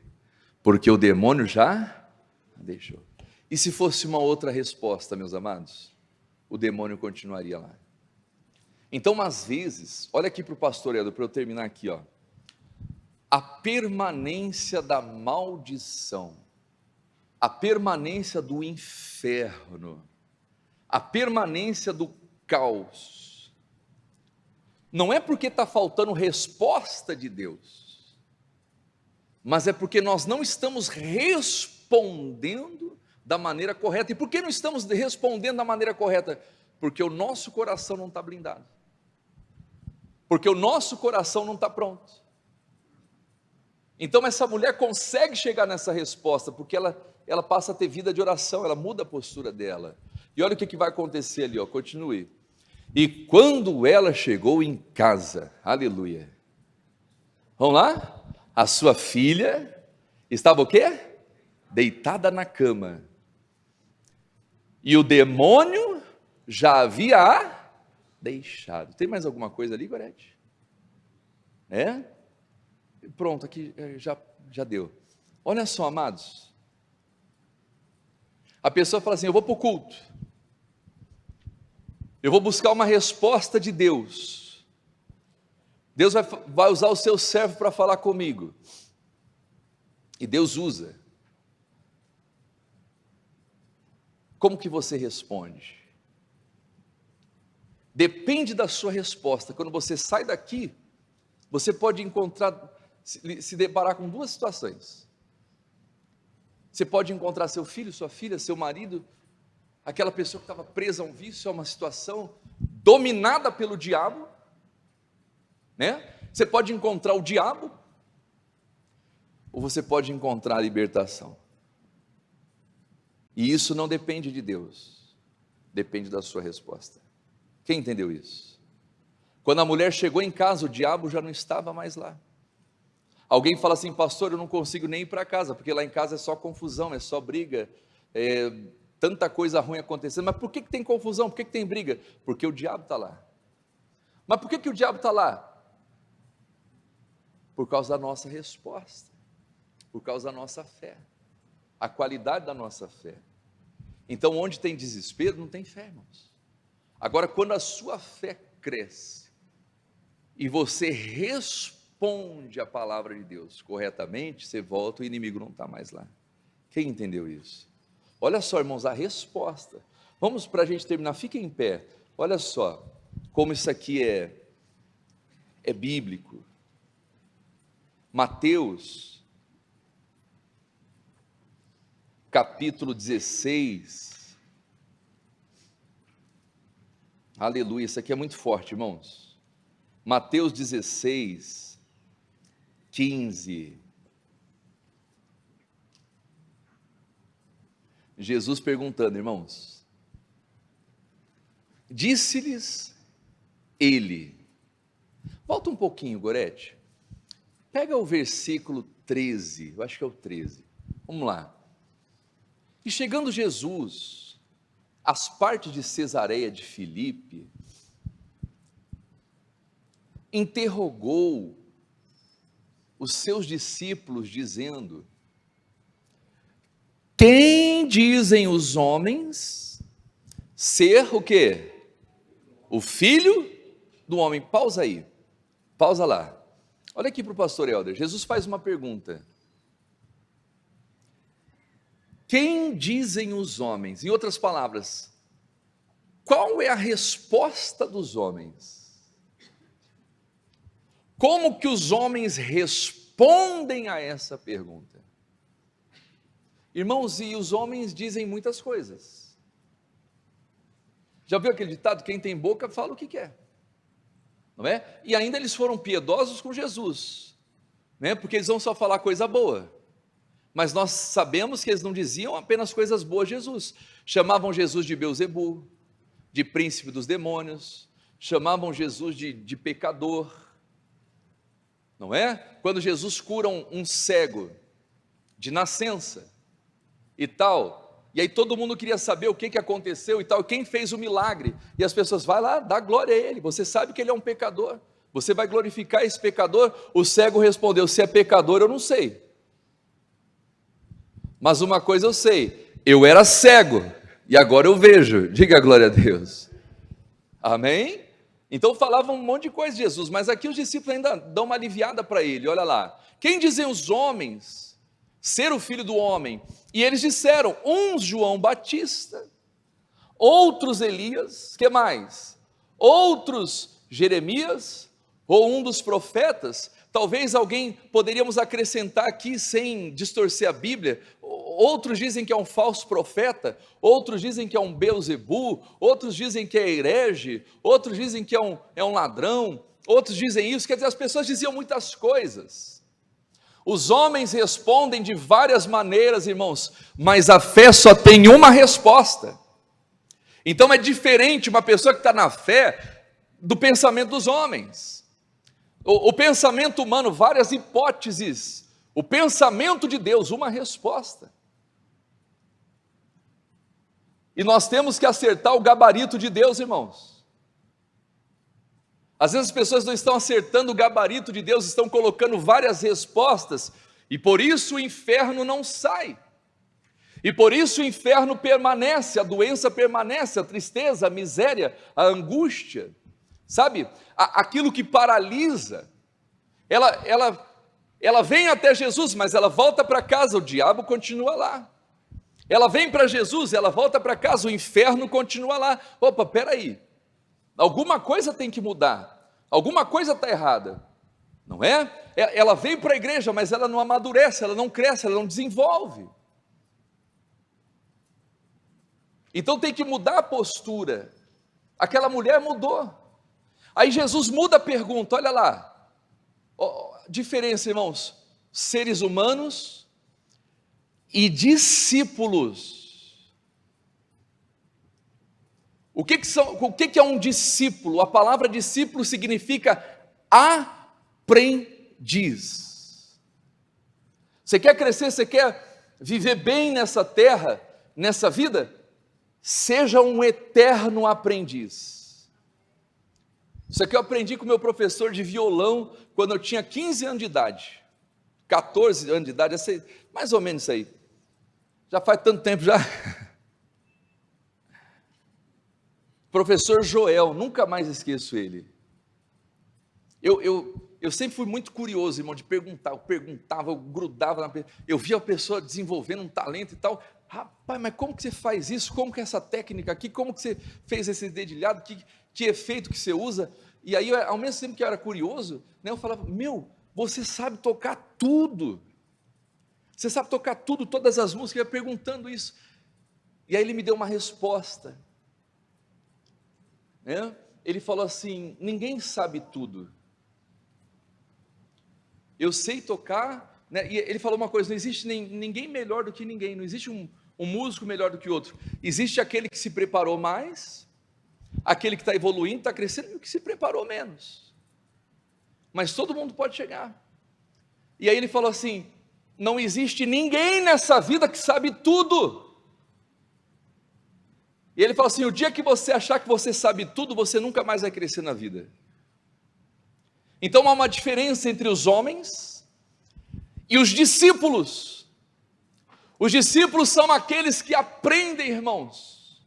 porque o demônio já deixou. E se fosse uma outra resposta, meus amados, o demônio continuaria lá. Então, às vezes, olha aqui para o pastor Eldo, para eu terminar aqui, ó. A permanência da maldição, a permanência do inferno, a permanência do caos, não é porque está faltando resposta de Deus, mas é porque nós não estamos respondendo da maneira correta. E por que não estamos respondendo da maneira correta? Porque o nosso coração não está blindado, porque o nosso coração não está pronto. Então essa mulher consegue chegar nessa resposta, porque ela passa a ter vida de oração, ela muda a postura dela. E olha o que vai acontecer ali, ó, continue. E quando ela chegou em casa, aleluia, vamos lá? A sua filha estava o quê? Deitada na cama. E o demônio já havia a deixado. Tem mais alguma coisa ali, Gorete? Pronto, aqui já deu. Olha só, amados. A pessoa fala assim: eu vou para o culto, eu vou buscar uma resposta de Deus. Deus vai usar o seu servo para falar comigo. E Deus usa. Como que você responde? Depende da sua resposta. Quando você sai daqui, você pode se deparar com duas situações. Você pode encontrar seu filho, sua filha, seu marido, aquela pessoa que estava presa a um vício, a uma situação dominada pelo diabo, né? Você pode encontrar o diabo, ou você pode encontrar a libertação. E isso não depende de Deus, depende da sua resposta. Quem entendeu isso? Quando a mulher chegou em casa, o diabo já não estava mais lá. Alguém fala assim: pastor, eu não consigo nem ir para casa, porque lá em casa é só confusão, é só briga, tanta coisa ruim acontecendo. Mas por que tem confusão? Por que tem briga? Porque o diabo está lá. Mas por que o diabo está lá? Por causa da nossa resposta, por causa da nossa fé, a qualidade da nossa fé. Então, onde tem desespero, não tem fé, irmãos. Agora, quando a sua fé cresce, e você responde a palavra de Deus corretamente, você volta, o inimigo não está mais lá. Quem entendeu isso? Olha só, irmãos, a resposta. Vamos, para a gente terminar, fiquem em pé. Olha só, como isso aqui é bíblico. Mateus, capítulo 16, aleluia, isso aqui é muito forte, irmãos. Mateus 16, 15, Jesus perguntando, irmãos, disse-lhes ele, volta um pouquinho, Gorete, pega o versículo 13, eu acho que é o 13, vamos lá. E chegando Jesus às partes de Cesareia de Filipe, interrogou os seus discípulos, dizendo: quem dizem os homens ser o quê? O Filho do Homem. Pausa aí, pausa lá. Olha aqui para o pastor Helder, Jesus faz uma pergunta. Quem dizem os homens? Em outras palavras, qual é a resposta dos homens? Como que os homens respondem a essa pergunta? Irmãos, e os homens dizem muitas coisas. Já viu aquele ditado? Quem tem boca fala o que quer, não é? E ainda eles foram piedosos com Jesus, né? Porque eles vão só falar coisa boa. Mas nós sabemos que eles não diziam apenas coisas boas de Jesus. Chamavam Jesus de Beelzebu, de príncipe dos demônios, chamavam Jesus de pecador, não é? Quando Jesus cura um cego de nascença e tal, e aí todo mundo queria saber o que aconteceu e tal, quem fez o milagre, e as pessoas, vai lá, dá glória a ele, você sabe que ele é um pecador, você vai glorificar esse pecador? O cego respondeu: se é pecador eu não sei, mas uma coisa eu sei, eu era cego, e agora eu vejo, diga glória a Deus, amém? Então falavam um monte de coisa de Jesus, mas aqui os discípulos ainda dão uma aliviada para ele. Olha lá, quem dizem os homens ser o Filho do Homem? E eles disseram, uns João Batista, outros Elias, que mais? Outros Jeremias, ou um dos profetas. Talvez alguém poderíamos acrescentar aqui, sem distorcer a Bíblia, outros dizem que é um falso profeta, outros dizem que é um Beelzebu, outros dizem que é herege, outros dizem que é um ladrão, outros dizem isso. Quer dizer, as pessoas diziam muitas coisas. Os homens respondem de várias maneiras, irmãos, mas a fé só tem uma resposta. Então é diferente uma pessoa que está na fé do pensamento dos homens. O pensamento humano, várias hipóteses. O pensamento de Deus, uma resposta. E nós temos que acertar o gabarito de Deus, irmãos. Às vezes as pessoas não estão acertando o gabarito de Deus, estão colocando várias respostas, e por isso o inferno não sai. E por isso o inferno permanece, a doença permanece, a tristeza, a miséria, a angústia. Sabe, aquilo que paralisa, ela vem até Jesus, mas ela volta para casa, o diabo continua lá. Ela vem para Jesus, ela volta para casa, o inferno continua lá. Opa, peraí, alguma coisa tem que mudar, alguma coisa está errada, não é? Ela vem para a igreja, mas ela não amadurece, ela não cresce, ela não desenvolve. Então tem que mudar a postura. Aquela mulher mudou. Aí Jesus muda a pergunta, olha lá, diferença, irmãos, seres humanos e discípulos. O que é um discípulo? A palavra discípulo significa aprendiz. Você quer crescer, você quer viver bem nessa terra, nessa vida? Seja um eterno aprendiz. Isso aqui eu aprendi com o meu professor de violão quando eu tinha 15 anos de idade, 14 anos de idade, mais ou menos isso aí, já faz tanto tempo já. Professor Joel, nunca mais esqueço ele. Eu sempre fui muito curioso, irmão, de perguntar, eu perguntava, eu grudava, eu via a pessoa desenvolvendo um talento e tal. Rapaz, mas como que você faz isso? Como que é essa técnica aqui? Como que você fez esse dedilhado? Que efeito que você usa? E aí, ao mesmo tempo que eu era curioso, né, eu falava, você sabe tocar tudo. Você sabe tocar tudo, todas as músicas. Eu ia perguntando isso. E aí ele me deu uma resposta. Né? Ele falou assim, ninguém sabe tudo. Eu sei tocar, né? E ele falou uma coisa, não existe ninguém melhor do que ninguém, não existe um músico melhor do que o outro, existe aquele que se preparou mais, aquele que está evoluindo, está crescendo, e o que se preparou menos, mas todo mundo pode chegar. E aí ele falou assim, não existe ninguém nessa vida que sabe tudo. E ele falou assim, o dia que você achar que você sabe tudo, você nunca mais vai crescer na vida. Então há uma diferença entre os homens e os discípulos. Os discípulos são aqueles que aprendem, irmãos.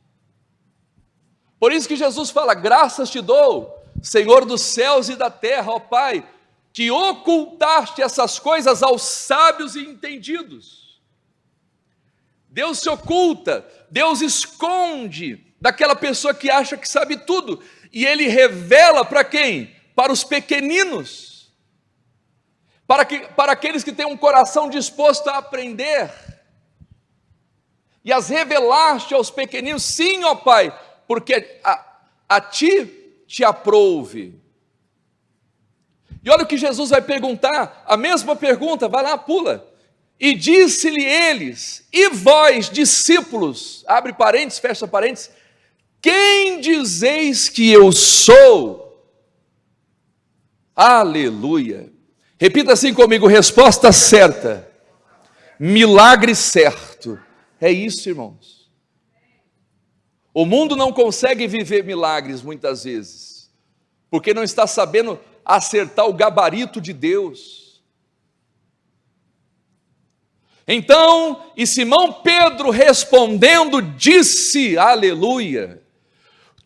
Por isso que Jesus fala, graças te dou, Senhor dos céus e da terra, ó Pai, que ocultaste essas coisas aos sábios e entendidos. Deus se oculta, Deus esconde daquela pessoa que acha que sabe tudo, e Ele revela para quem? Para os pequeninos, para aqueles que têm um coração disposto a aprender, e as revelaste aos pequeninos, sim, ó Pai, porque a ti te aprouve. E olha o que Jesus vai perguntar, a mesma pergunta, vai lá, pula. E disse-lhe eles, e vós, discípulos, abre parênteses, fecha parênteses, quem dizeis que eu sou? Aleluia. Repita assim comigo, resposta certa, milagre certo. É isso, irmãos. O mundo não consegue viver milagres muitas vezes, porque não está sabendo acertar o gabarito de Deus. Então, e Simão Pedro respondendo, disse, aleluia,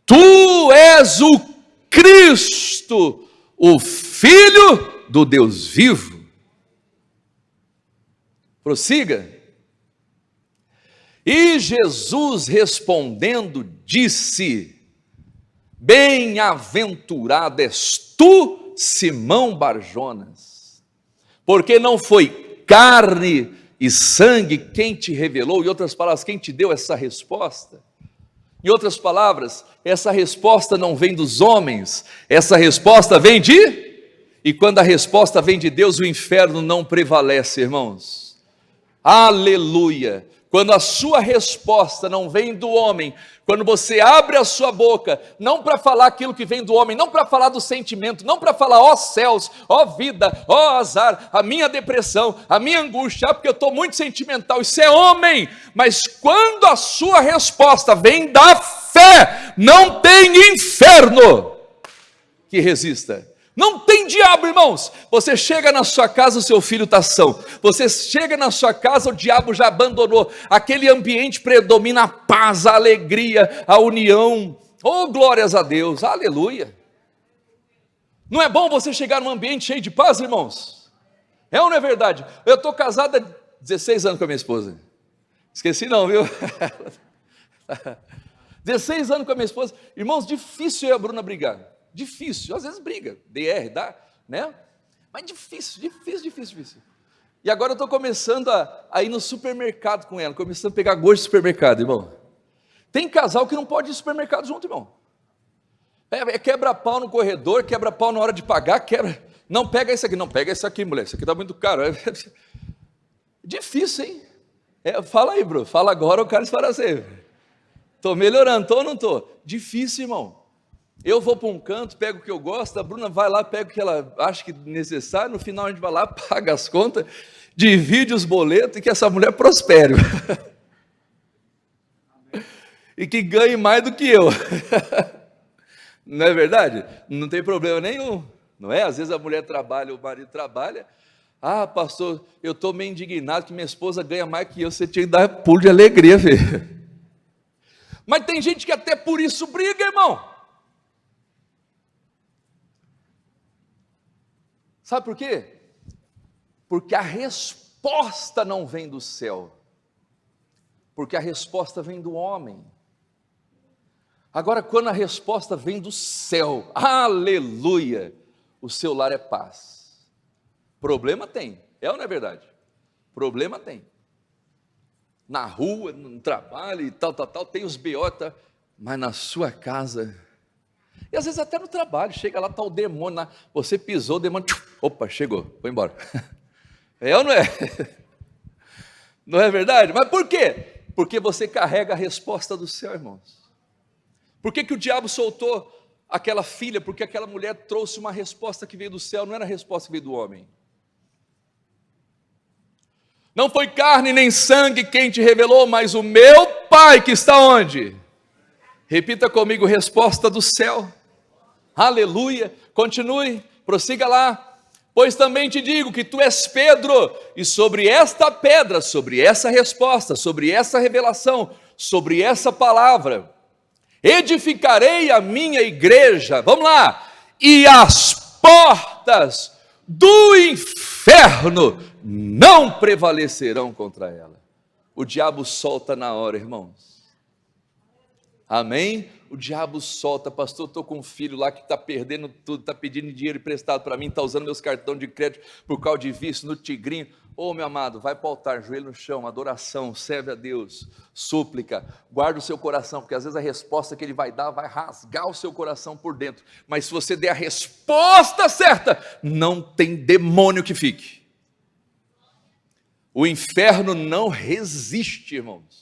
tu és o Cristo, o Filho do Deus vivo. Prossiga. E Jesus respondendo disse: bem-aventurado és tu, Simão Barjonas, porque não foi carne e sangue quem te revelou, em outras palavras, quem te deu essa resposta. Em outras palavras, essa resposta não vem dos homens, essa resposta vem de... E quando a resposta vem de Deus, o inferno não prevalece, irmãos. Aleluia! Quando a sua resposta não vem do homem, quando você abre a sua boca, não para falar aquilo que vem do homem, não para falar do sentimento, não para falar, ó céus, ó vida, ó azar, a minha depressão, a minha angústia, porque eu estou muito sentimental, isso é homem. Mas quando a sua resposta vem da fé, não tem inferno que resista. Não tem diabo, irmãos. Você chega na sua casa, o seu filho está são. Você chega na sua casa, o diabo já abandonou. Aquele ambiente predomina a paz, a alegria, a união. Oh, glórias a Deus, aleluia. Não é bom você chegar num ambiente cheio de paz, irmãos? É ou não é verdade? Eu estou casado há 16 anos com a minha esposa. Esqueci não, viu? 16 anos com a minha esposa. Irmãos, difícil eu e a Bruna brigar. Difícil, às vezes briga, DR, dá, né? Mas difícil. E agora eu estou começando a ir no supermercado com ela, começando a pegar gosto de supermercado, irmão. Tem casal que não pode ir no supermercado junto, irmão. Quebra-pau no corredor, quebra-pau na hora de pagar, não, pega esse aqui, não, pega esse aqui, mulher, esse aqui está muito caro. Difícil, hein? Fala aí, bro, fala agora, o cara para sempre. Estou melhorando, estou ou não estou? Difícil, irmão. Eu vou para um canto, pego o que eu gosto, a Bruna vai lá, pega o que ela acha que é necessário, no final a gente vai lá, paga as contas, divide os boletos e que essa mulher prospere. E que ganhe mais do que eu. Não é verdade? Não tem problema nenhum, não é? Às vezes a mulher trabalha, o marido trabalha. Ah, pastor, eu estou meio indignado que minha esposa ganha mais que eu, você tinha que dar pulo de alegria, filho. Mas tem gente que até por isso briga, irmão. Sabe por quê? Porque a resposta não vem do céu, porque a resposta vem do homem. Agora, quando a resposta vem do céu, aleluia, o seu lar é paz. Problema tem, é ou não é verdade? Problema tem. Na rua, no trabalho e tal, tem os BO, mas na sua casa... E às vezes até no trabalho, chega lá, está o demônio, você pisou, o demônio, opa, chegou, foi embora. É ou não é? Não é verdade? Mas por quê? Porque você carrega a resposta do céu, irmãos. Por que o diabo soltou aquela filha? Porque aquela mulher trouxe uma resposta que veio do céu, não era a resposta que veio do homem. Não foi carne nem sangue quem te revelou, mas o meu Pai que está onde? Repita comigo, resposta do céu. Aleluia, continue, prossiga lá. Pois também te digo que tu és Pedro, e sobre esta pedra, sobre essa resposta, sobre essa revelação, sobre essa palavra, edificarei a minha igreja, vamos lá, e as portas do inferno não prevalecerão contra ela. O diabo solta na hora, irmãos. Amém? O diabo solta, pastor, estou com um filho lá que está perdendo tudo, está pedindo dinheiro emprestado para mim, está usando meus cartões de crédito por causa de vício no tigrinho. Ô meu amado, vai para o altar, joelho no chão, adoração, serve a Deus, súplica, guarda o seu coração, porque às vezes a resposta que ele vai dar vai rasgar o seu coração por dentro, mas se você der a resposta certa, não tem demônio que fique. O inferno não resiste, irmãos.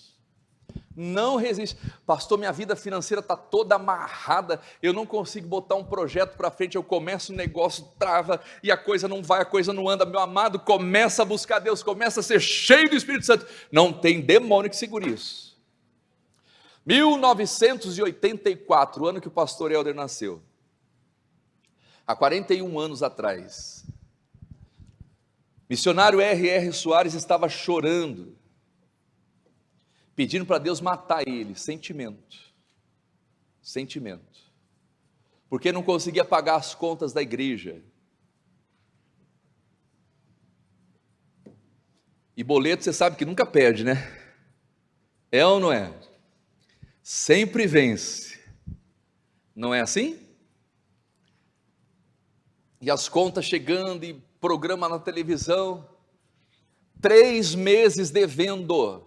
Não resiste. Pastor, minha vida financeira está toda amarrada, eu não consigo botar um projeto para frente, eu começo um negócio, trava, e a coisa não vai, a coisa não anda. Meu amado, começa a buscar Deus, começa a ser cheio do Espírito Santo. Não tem demônio que segure isso. 1984, o ano que o pastor Helder nasceu, há 41 anos atrás, missionário R.R. Soares estava chorando, pedindo para Deus matar ele, sentimento. porque não conseguia pagar as contas da igreja. E boleto você sabe que nunca perde, né? É ou não é? Sempre vence. Não é assim? E as contas chegando e programa na televisão, 3 meses devendo,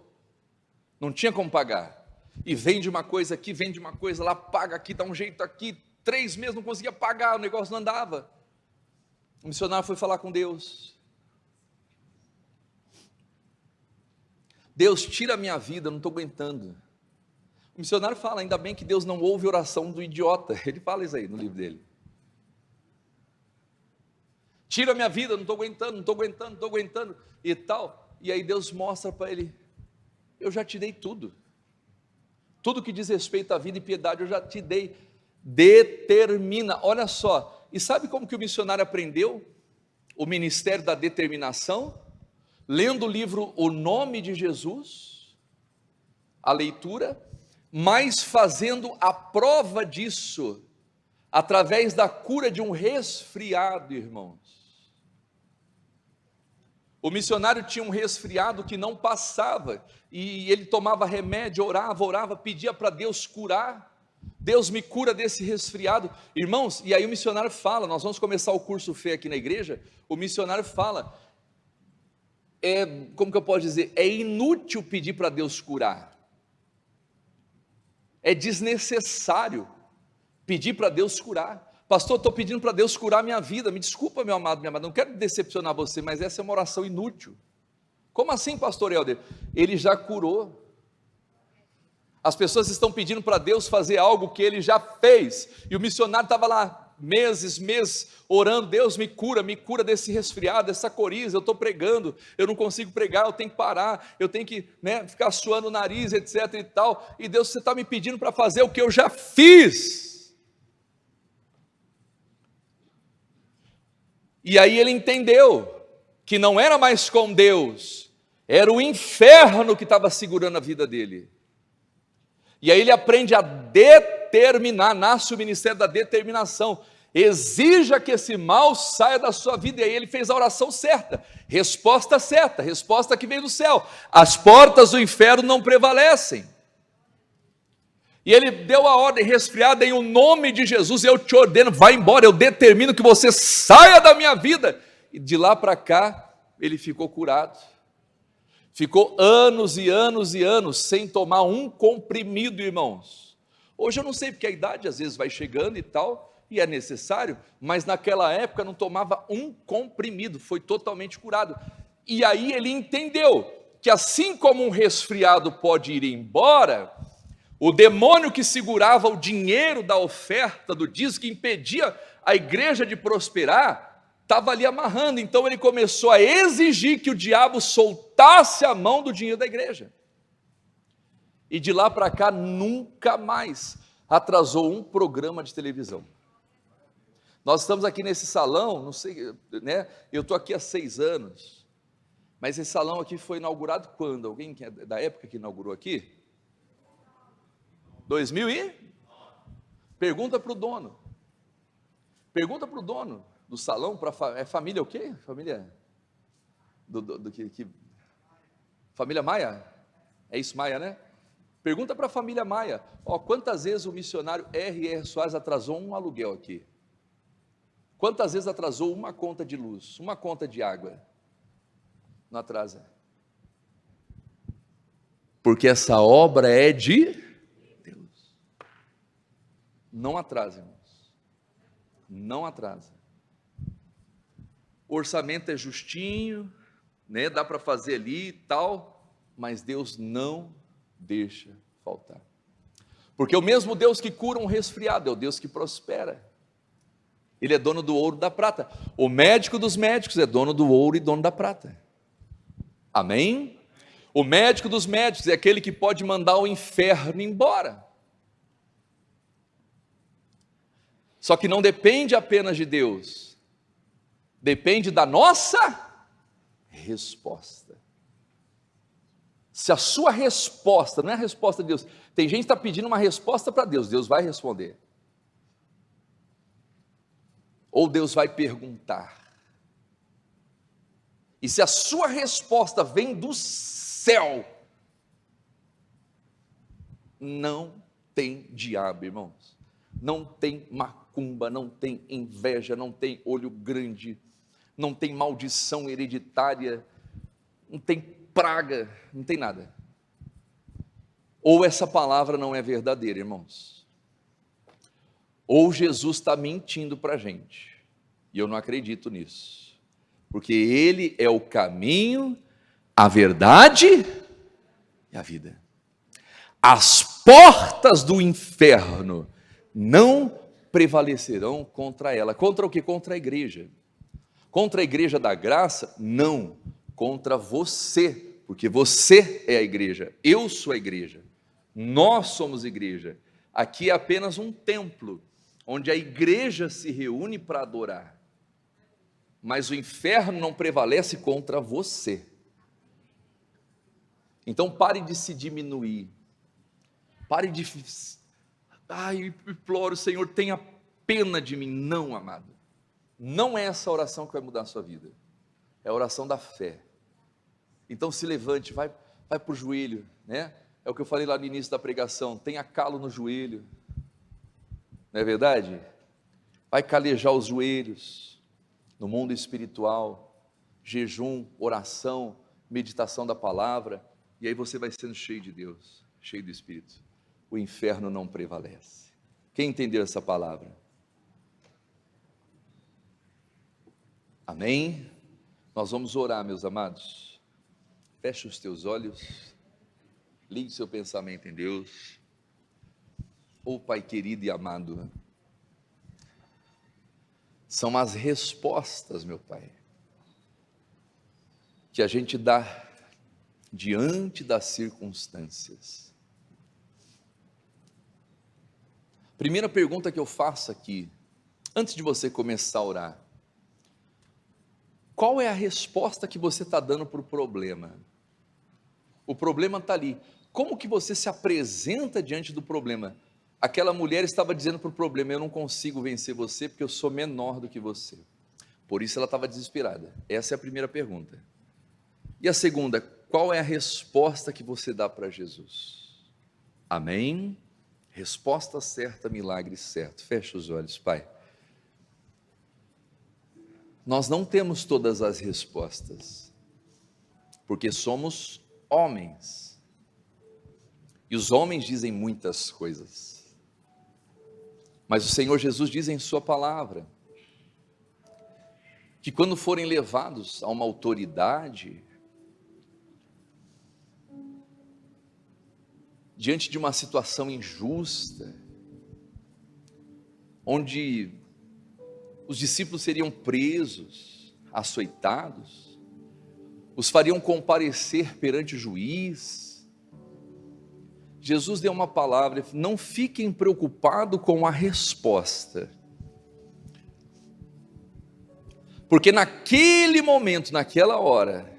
não tinha como pagar. E vende uma coisa aqui, vende uma coisa lá, paga aqui, dá um jeito aqui, 3 meses não conseguia pagar, o negócio não andava. O missionário foi falar com Deus. Deus, tira a minha vida, eu não estou aguentando. O missionário fala, ainda bem que Deus não ouve oração do idiota. Ele fala isso aí no livro dele. Tira a minha vida, não estou aguentando, não estou aguentando, não estou aguentando, e tal. E aí Deus mostra para ele, eu já te dei tudo. Tudo que diz respeito à vida e piedade, eu já te dei. Determina, olha só. E sabe como que o missionário aprendeu o ministério da determinação? Lendo o livro O Nome de Jesus, a leitura, mas fazendo a prova disso, através da cura de um resfriado, irmãos. O missionário tinha um resfriado que não passava, e ele tomava remédio, orava, pedia para Deus curar. Deus me cura desse resfriado, irmãos. E aí o missionário fala, nós vamos começar o curso Fé aqui na igreja. O missionário fala, como que eu posso dizer, é inútil pedir para Deus curar, é desnecessário pedir para Deus curar. Pastor, estou pedindo para Deus curar minha vida, me desculpa, meu amado, minha amada, não quero decepcionar você, mas essa é uma oração inútil. Como assim, pastor Helder? Ele já curou. As pessoas estão pedindo para Deus fazer algo que ele já fez, e o missionário estava lá, meses, orando, Deus me cura desse resfriado, dessa coriza, eu estou pregando, eu não consigo pregar, eu tenho que parar, eu tenho que ficar suando o nariz, etc e tal, e Deus, você está me pedindo para fazer o que eu já fiz. E aí ele entendeu, que não era mais com Deus, era o inferno que estava segurando a vida dele. E aí ele aprende a determinar, nasce o ministério da determinação, exija que esse mal saia da sua vida. E aí ele fez a oração certa, resposta que veio do céu, as portas do inferno não prevalecem. E ele deu a ordem, resfriada, em o nome de Jesus, eu te ordeno, vai embora, eu determino que você saia da minha vida. E de lá para cá, ele ficou curado. Ficou anos e anos e anos sem tomar um comprimido, irmãos. Hoje eu não sei, porque a idade às vezes vai chegando e tal, e é necessário, mas naquela época não tomava um comprimido, foi totalmente curado. E aí ele entendeu que assim como um resfriado pode ir embora, o demônio que segurava o dinheiro da oferta, do dízimo, que impedia a igreja de prosperar, estava ali amarrando. Então ele começou a exigir que o diabo soltasse a mão do dinheiro da igreja. E de lá para cá nunca mais atrasou um programa de televisão. Nós estamos aqui nesse salão, não sei, né? Eu estou aqui há 6 anos, mas esse salão aqui foi inaugurado quando? Alguém que é da época que inaugurou aqui? 2000 e? Pergunta para o dono. Pergunta para o dono do salão, é família o quê? Família família Maia? É isso, Maia, né? Pergunta para a família Maia, quantas vezes o missionário R.R. Soares atrasou um aluguel aqui? Quantas vezes atrasou uma conta de luz, uma conta de água? Não atrasa. Porque essa obra é de Deus. Não atrasa, irmãos. Não atrasa. O orçamento é justinho, né? Dá para fazer ali e tal, mas Deus não deixa faltar. Porque o mesmo Deus que cura um resfriado é o Deus que prospera. Ele é dono do ouro e da prata. O médico dos médicos é dono do ouro e dono da prata. Amém? O médico dos médicos é aquele que pode mandar o inferno embora. Só que não depende apenas de Deus, depende da nossa resposta. Se a sua resposta, não é a resposta de Deus, tem gente que está pedindo uma resposta para Deus, Deus vai responder. ou Deus vai perguntar. E se a sua resposta vem do céu, não tem diabo, irmãos. Não tem macumba, não tem inveja, não tem olho grande, não tem maldição hereditária, não tem praga, não tem nada. Ou essa palavra não é verdadeira, irmãos, ou Jesus está mentindo para a gente, e eu não acredito nisso, porque Ele é o caminho, a verdade e a vida. As portas do inferno não prevalecerão contra ela. Contra o que? Contra a igreja. Contra a igreja da graça? Não. Contra você, porque você é a igreja, eu sou a igreja, nós somos igreja. Aqui é apenas um templo, onde a igreja se reúne para adorar, mas o inferno não prevalece contra você. Então pare de se diminuir, pare de, eu imploro, Senhor, tenha pena de mim. Não, amado, não é essa oração que vai mudar a sua vida, é a oração da fé. Então se levante, vai para o joelho, né? É o que eu falei lá no início da pregação, tenha calo no joelho, não é verdade? Vai calejar os joelhos, no mundo espiritual, jejum, oração, meditação da palavra, e aí você vai sendo cheio de Deus, cheio do Espírito. O inferno não prevalece. Quem entendeu essa palavra? Amém? Nós vamos orar, meus amados. Feche os teus olhos, ligue seu pensamento em Deus. Oh Pai querido e amado, são as respostas, meu Pai, que a gente dá diante das circunstâncias. Primeira pergunta que eu faço aqui, antes de você começar a orar: qual é a resposta que você está dando para o problema? O problema está ali. Como que você se apresenta diante do problema? Aquela mulher estava dizendo para o problema: eu não consigo vencer você porque eu sou menor do que você. Por isso ela estava desesperada. Essa é a primeira pergunta. E a segunda: qual é a resposta que você dá para Jesus? Amém? Resposta certa, milagre certo. Fecha os olhos, Pai. Nós não temos todas as respostas, porque somos homens, e os homens dizem muitas coisas, mas o Senhor Jesus diz em sua palavra, que quando forem levados a uma autoridade, diante de uma situação injusta, onde os discípulos seriam presos, açoitados, os fariam comparecer perante o juiz, Jesus deu uma palavra: não fiquem preocupados com a resposta, porque naquele momento, naquela hora,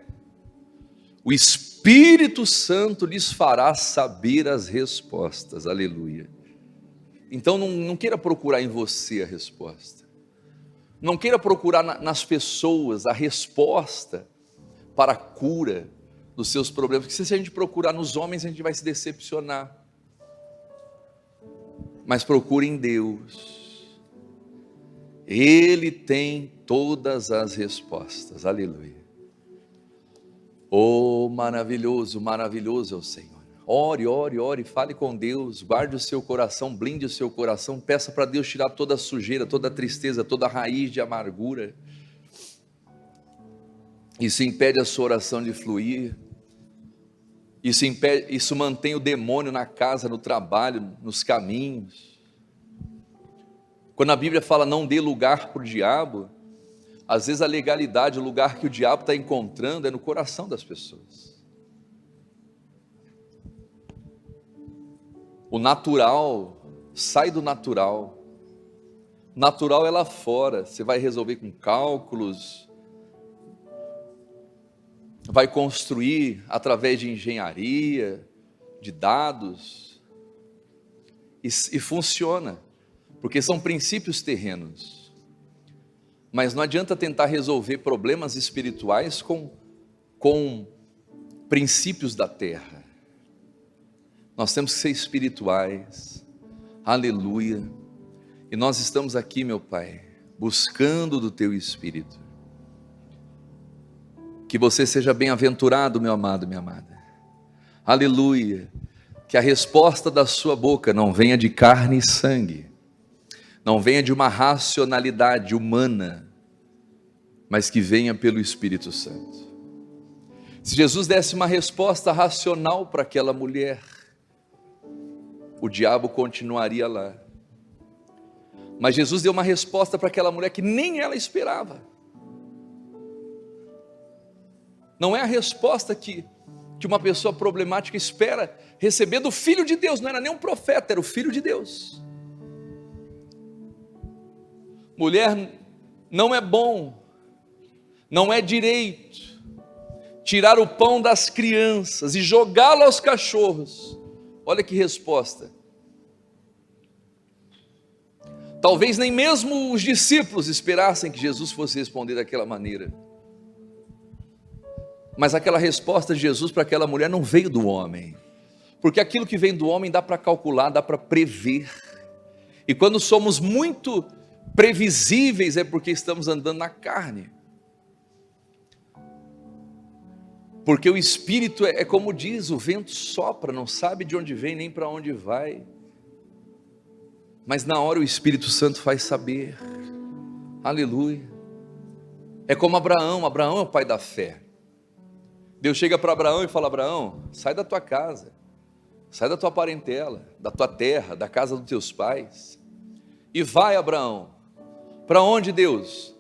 o Espírito Santo lhes fará saber as respostas. Aleluia. Então não queira procurar em você a resposta, não queira procurar nas pessoas a resposta para a cura dos seus problemas, porque se a gente procurar nos homens, a gente vai se decepcionar. Mas procure em Deus, Ele tem todas as respostas. Aleluia. Oh, maravilhoso, maravilhoso é o Senhor. Ore, ore, ore, fale com Deus, guarde o seu coração, blinde o seu coração, peça para Deus tirar toda a sujeira, toda a tristeza, toda a raiz de amargura. Isso impede a sua oração de fluir, isso mantém o demônio na casa, no trabalho, nos caminhos. Quando a Bíblia fala não dê lugar para o diabo, às vezes a legalidade, o lugar que o diabo está encontrando é no coração das pessoas. O natural, sai do natural. Natural é lá fora, você vai resolver com cálculos, vai construir através de engenharia, de dados, e funciona, porque são princípios terrenos. Mas não adianta tentar resolver problemas espirituais com princípios da terra. Nós temos que ser espirituais. Aleluia. E nós estamos aqui, meu Pai, buscando do Teu Espírito. Que você seja bem-aventurado, meu amado, minha amada. Aleluia. Que a resposta da sua boca não venha de carne e sangue, não venha de uma racionalidade humana, mas que venha pelo Espírito Santo. Se Jesus desse uma resposta racional para aquela mulher, o diabo continuaria lá. Mas Jesus deu uma resposta para aquela mulher que nem ela esperava. Não é a resposta que uma pessoa problemática espera receber do Filho de Deus. Não era nem um profeta, era o Filho de Deus. Mulher, não é bom, não é direito tirar o pão das crianças e jogá-lo aos cachorros. Olha que resposta. Talvez nem mesmo os discípulos esperassem que Jesus fosse responder daquela maneira. Mas aquela resposta de Jesus para aquela mulher não veio do homem, porque aquilo que vem do homem dá para calcular, dá para prever. E quando somos muito previsíveis é porque estamos andando na carne. Porque o Espírito é como diz, o vento sopra, não sabe de onde vem nem para onde vai. Mas na hora o Espírito Santo faz saber. Aleluia. É como Abraão é o pai da fé. Deus chega para Abraão e fala: Abraão, sai da tua casa, sai da tua parentela, da tua terra, da casa dos teus pais, e vai, Abraão. Para onde, Deus?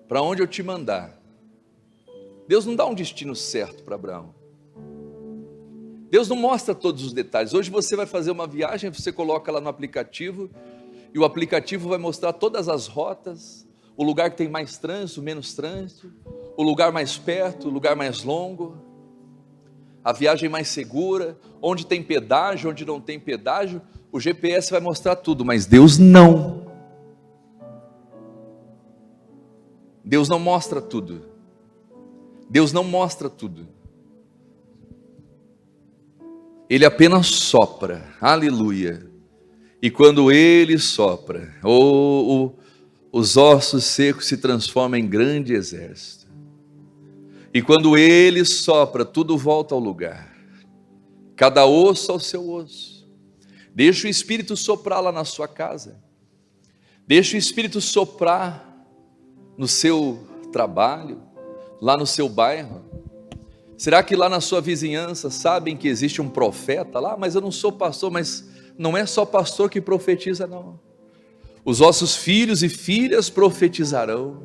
Para onde eu te mandar. Deus não dá um destino certo para Abraão. Deus não mostra todos os detalhes. Hoje você vai fazer uma viagem, você coloca lá no aplicativo, e o aplicativo vai mostrar todas as rotas, o lugar que tem mais trânsito, menos trânsito, o lugar mais perto, o lugar mais longo, a viagem mais segura, onde tem pedágio, onde não tem pedágio. O GPS vai mostrar tudo, mas Deus não. Deus não mostra tudo. Deus não mostra tudo. Ele apenas sopra, aleluia. E quando Ele sopra, os ossos secos se transformam em grande exército. E quando Ele sopra, tudo volta ao lugar. Cada osso ao seu osso. Deixa o Espírito soprar lá na sua casa. Deixa o Espírito soprar no seu trabalho, lá no seu bairro. Será que lá na sua vizinhança sabem que existe um profeta lá? Mas eu não sou pastor, mas não é só pastor que profetiza, não. Os vossos filhos e filhas profetizarão.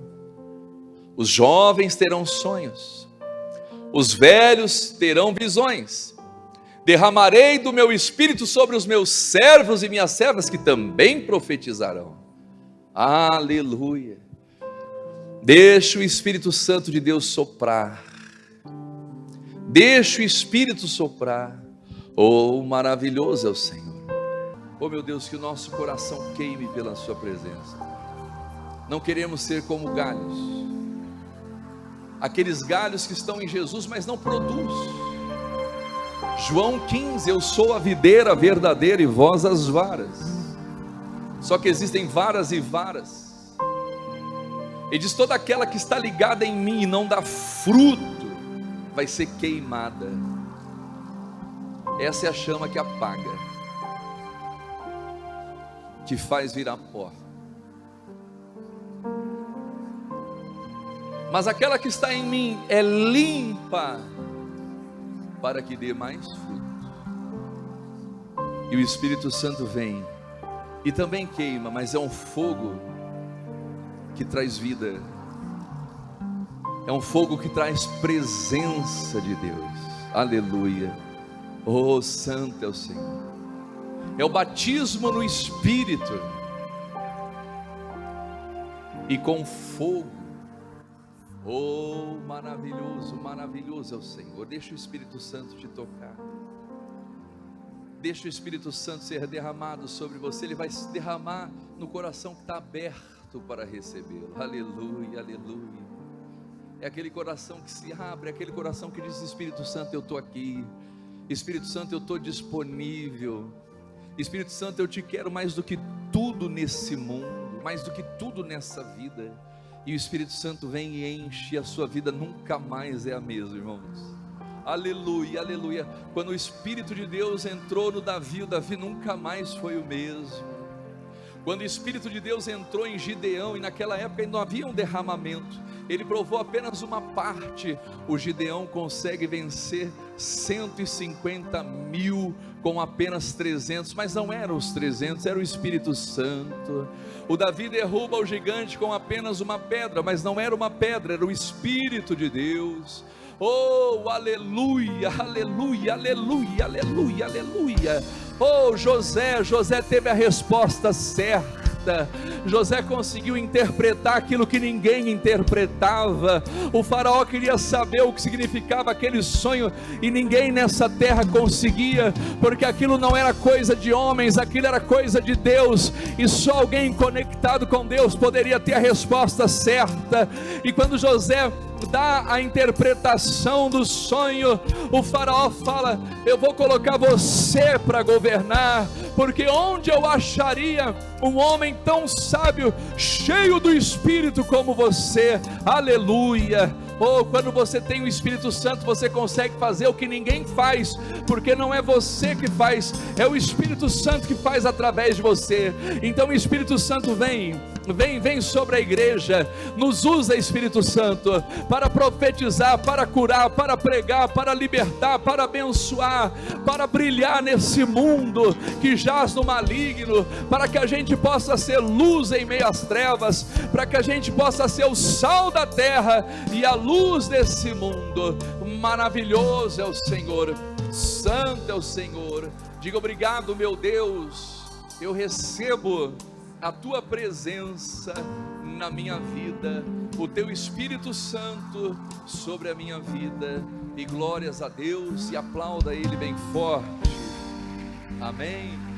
Os jovens terão sonhos. Os velhos terão visões. Derramarei do meu espírito sobre os meus servos e minhas servas, que também profetizarão. Aleluia. Deixa o Espírito Santo de Deus soprar. Deixa o Espírito soprar. Oh, maravilhoso é o Senhor. Oh, meu Deus, que o nosso coração queime pela sua presença. Não queremos ser como galhos. Aqueles galhos que estão em Jesus, mas não produz. João 15, eu sou a videira verdadeira e vós as varas. Só que existem varas e varas. Ele diz: toda aquela que está ligada em mim e não dá fruto, vai ser queimada. Essa é a chama que apaga, que faz virar pó. Mas aquela que está em mim é limpa, para que dê mais fruto. E o Espírito Santo vem e também queima, mas é um fogo que traz vida. É um fogo que traz presença de Deus. Aleluia. Oh, santo é o Senhor. É o batismo no Espírito e com fogo. Oh, maravilhoso, maravilhoso é o Senhor. Deixa o Espírito Santo te tocar. Deixa o Espírito Santo ser derramado sobre você. Ele vai se derramar no coração que está aberto. aberto para recebê-lo. Aleluia, aleluia. É aquele coração que se abre, é aquele coração que diz: Espírito Santo, eu estou aqui. Espírito Santo, eu estou disponível. Espírito Santo, eu te quero mais do que tudo nesse mundo, mais do que tudo nessa vida. E o Espírito Santo vem e enche, a sua vida nunca mais é a mesma, irmãos. Aleluia, aleluia. Quando o Espírito de Deus entrou no Davi, o Davi nunca mais foi o mesmo. Quando o Espírito de Deus entrou em Gideão, e naquela época ainda não havia um derramamento, ele provou apenas uma parte. O Gideão consegue vencer 150.000 com apenas 300, mas não eram os 300, era o Espírito Santo. O Davi derruba o gigante com apenas uma pedra, mas não era uma pedra, era o Espírito de Deus. Oh, aleluia, aleluia, aleluia, aleluia, aleluia. Oh, José teve a resposta certa. José conseguiu interpretar aquilo que ninguém interpretava. O faraó queria saber o que significava aquele sonho, e ninguém nessa terra conseguia, porque aquilo não era coisa de homens, aquilo era coisa de Deus, e só alguém conectado com Deus poderia ter a resposta certa. E quando José dá a interpretação do sonho, o faraó fala: eu vou colocar você para governar, porque onde eu acharia um homem tão sábio, cheio do Espírito como você? Aleluia. Oh, quando você tem o Espírito Santo, você consegue fazer o que ninguém faz, porque não é você que faz, é o Espírito Santo que faz através de você. Então o Espírito Santo vem sobre a igreja, nos usa, Espírito Santo, para profetizar, para curar, para pregar, para libertar, para abençoar, para brilhar nesse mundo que jaz no maligno, para que a gente possa ser luz em meio às trevas, para que a gente possa ser o sal da terra e a luz desse mundo. Maravilhoso é o Senhor, santo é o Senhor. Diga: obrigado, meu Deus, eu recebo a tua presença na minha vida, o teu Espírito Santo sobre a minha vida. E glórias a Deus, e aplauda Ele bem forte. Amém.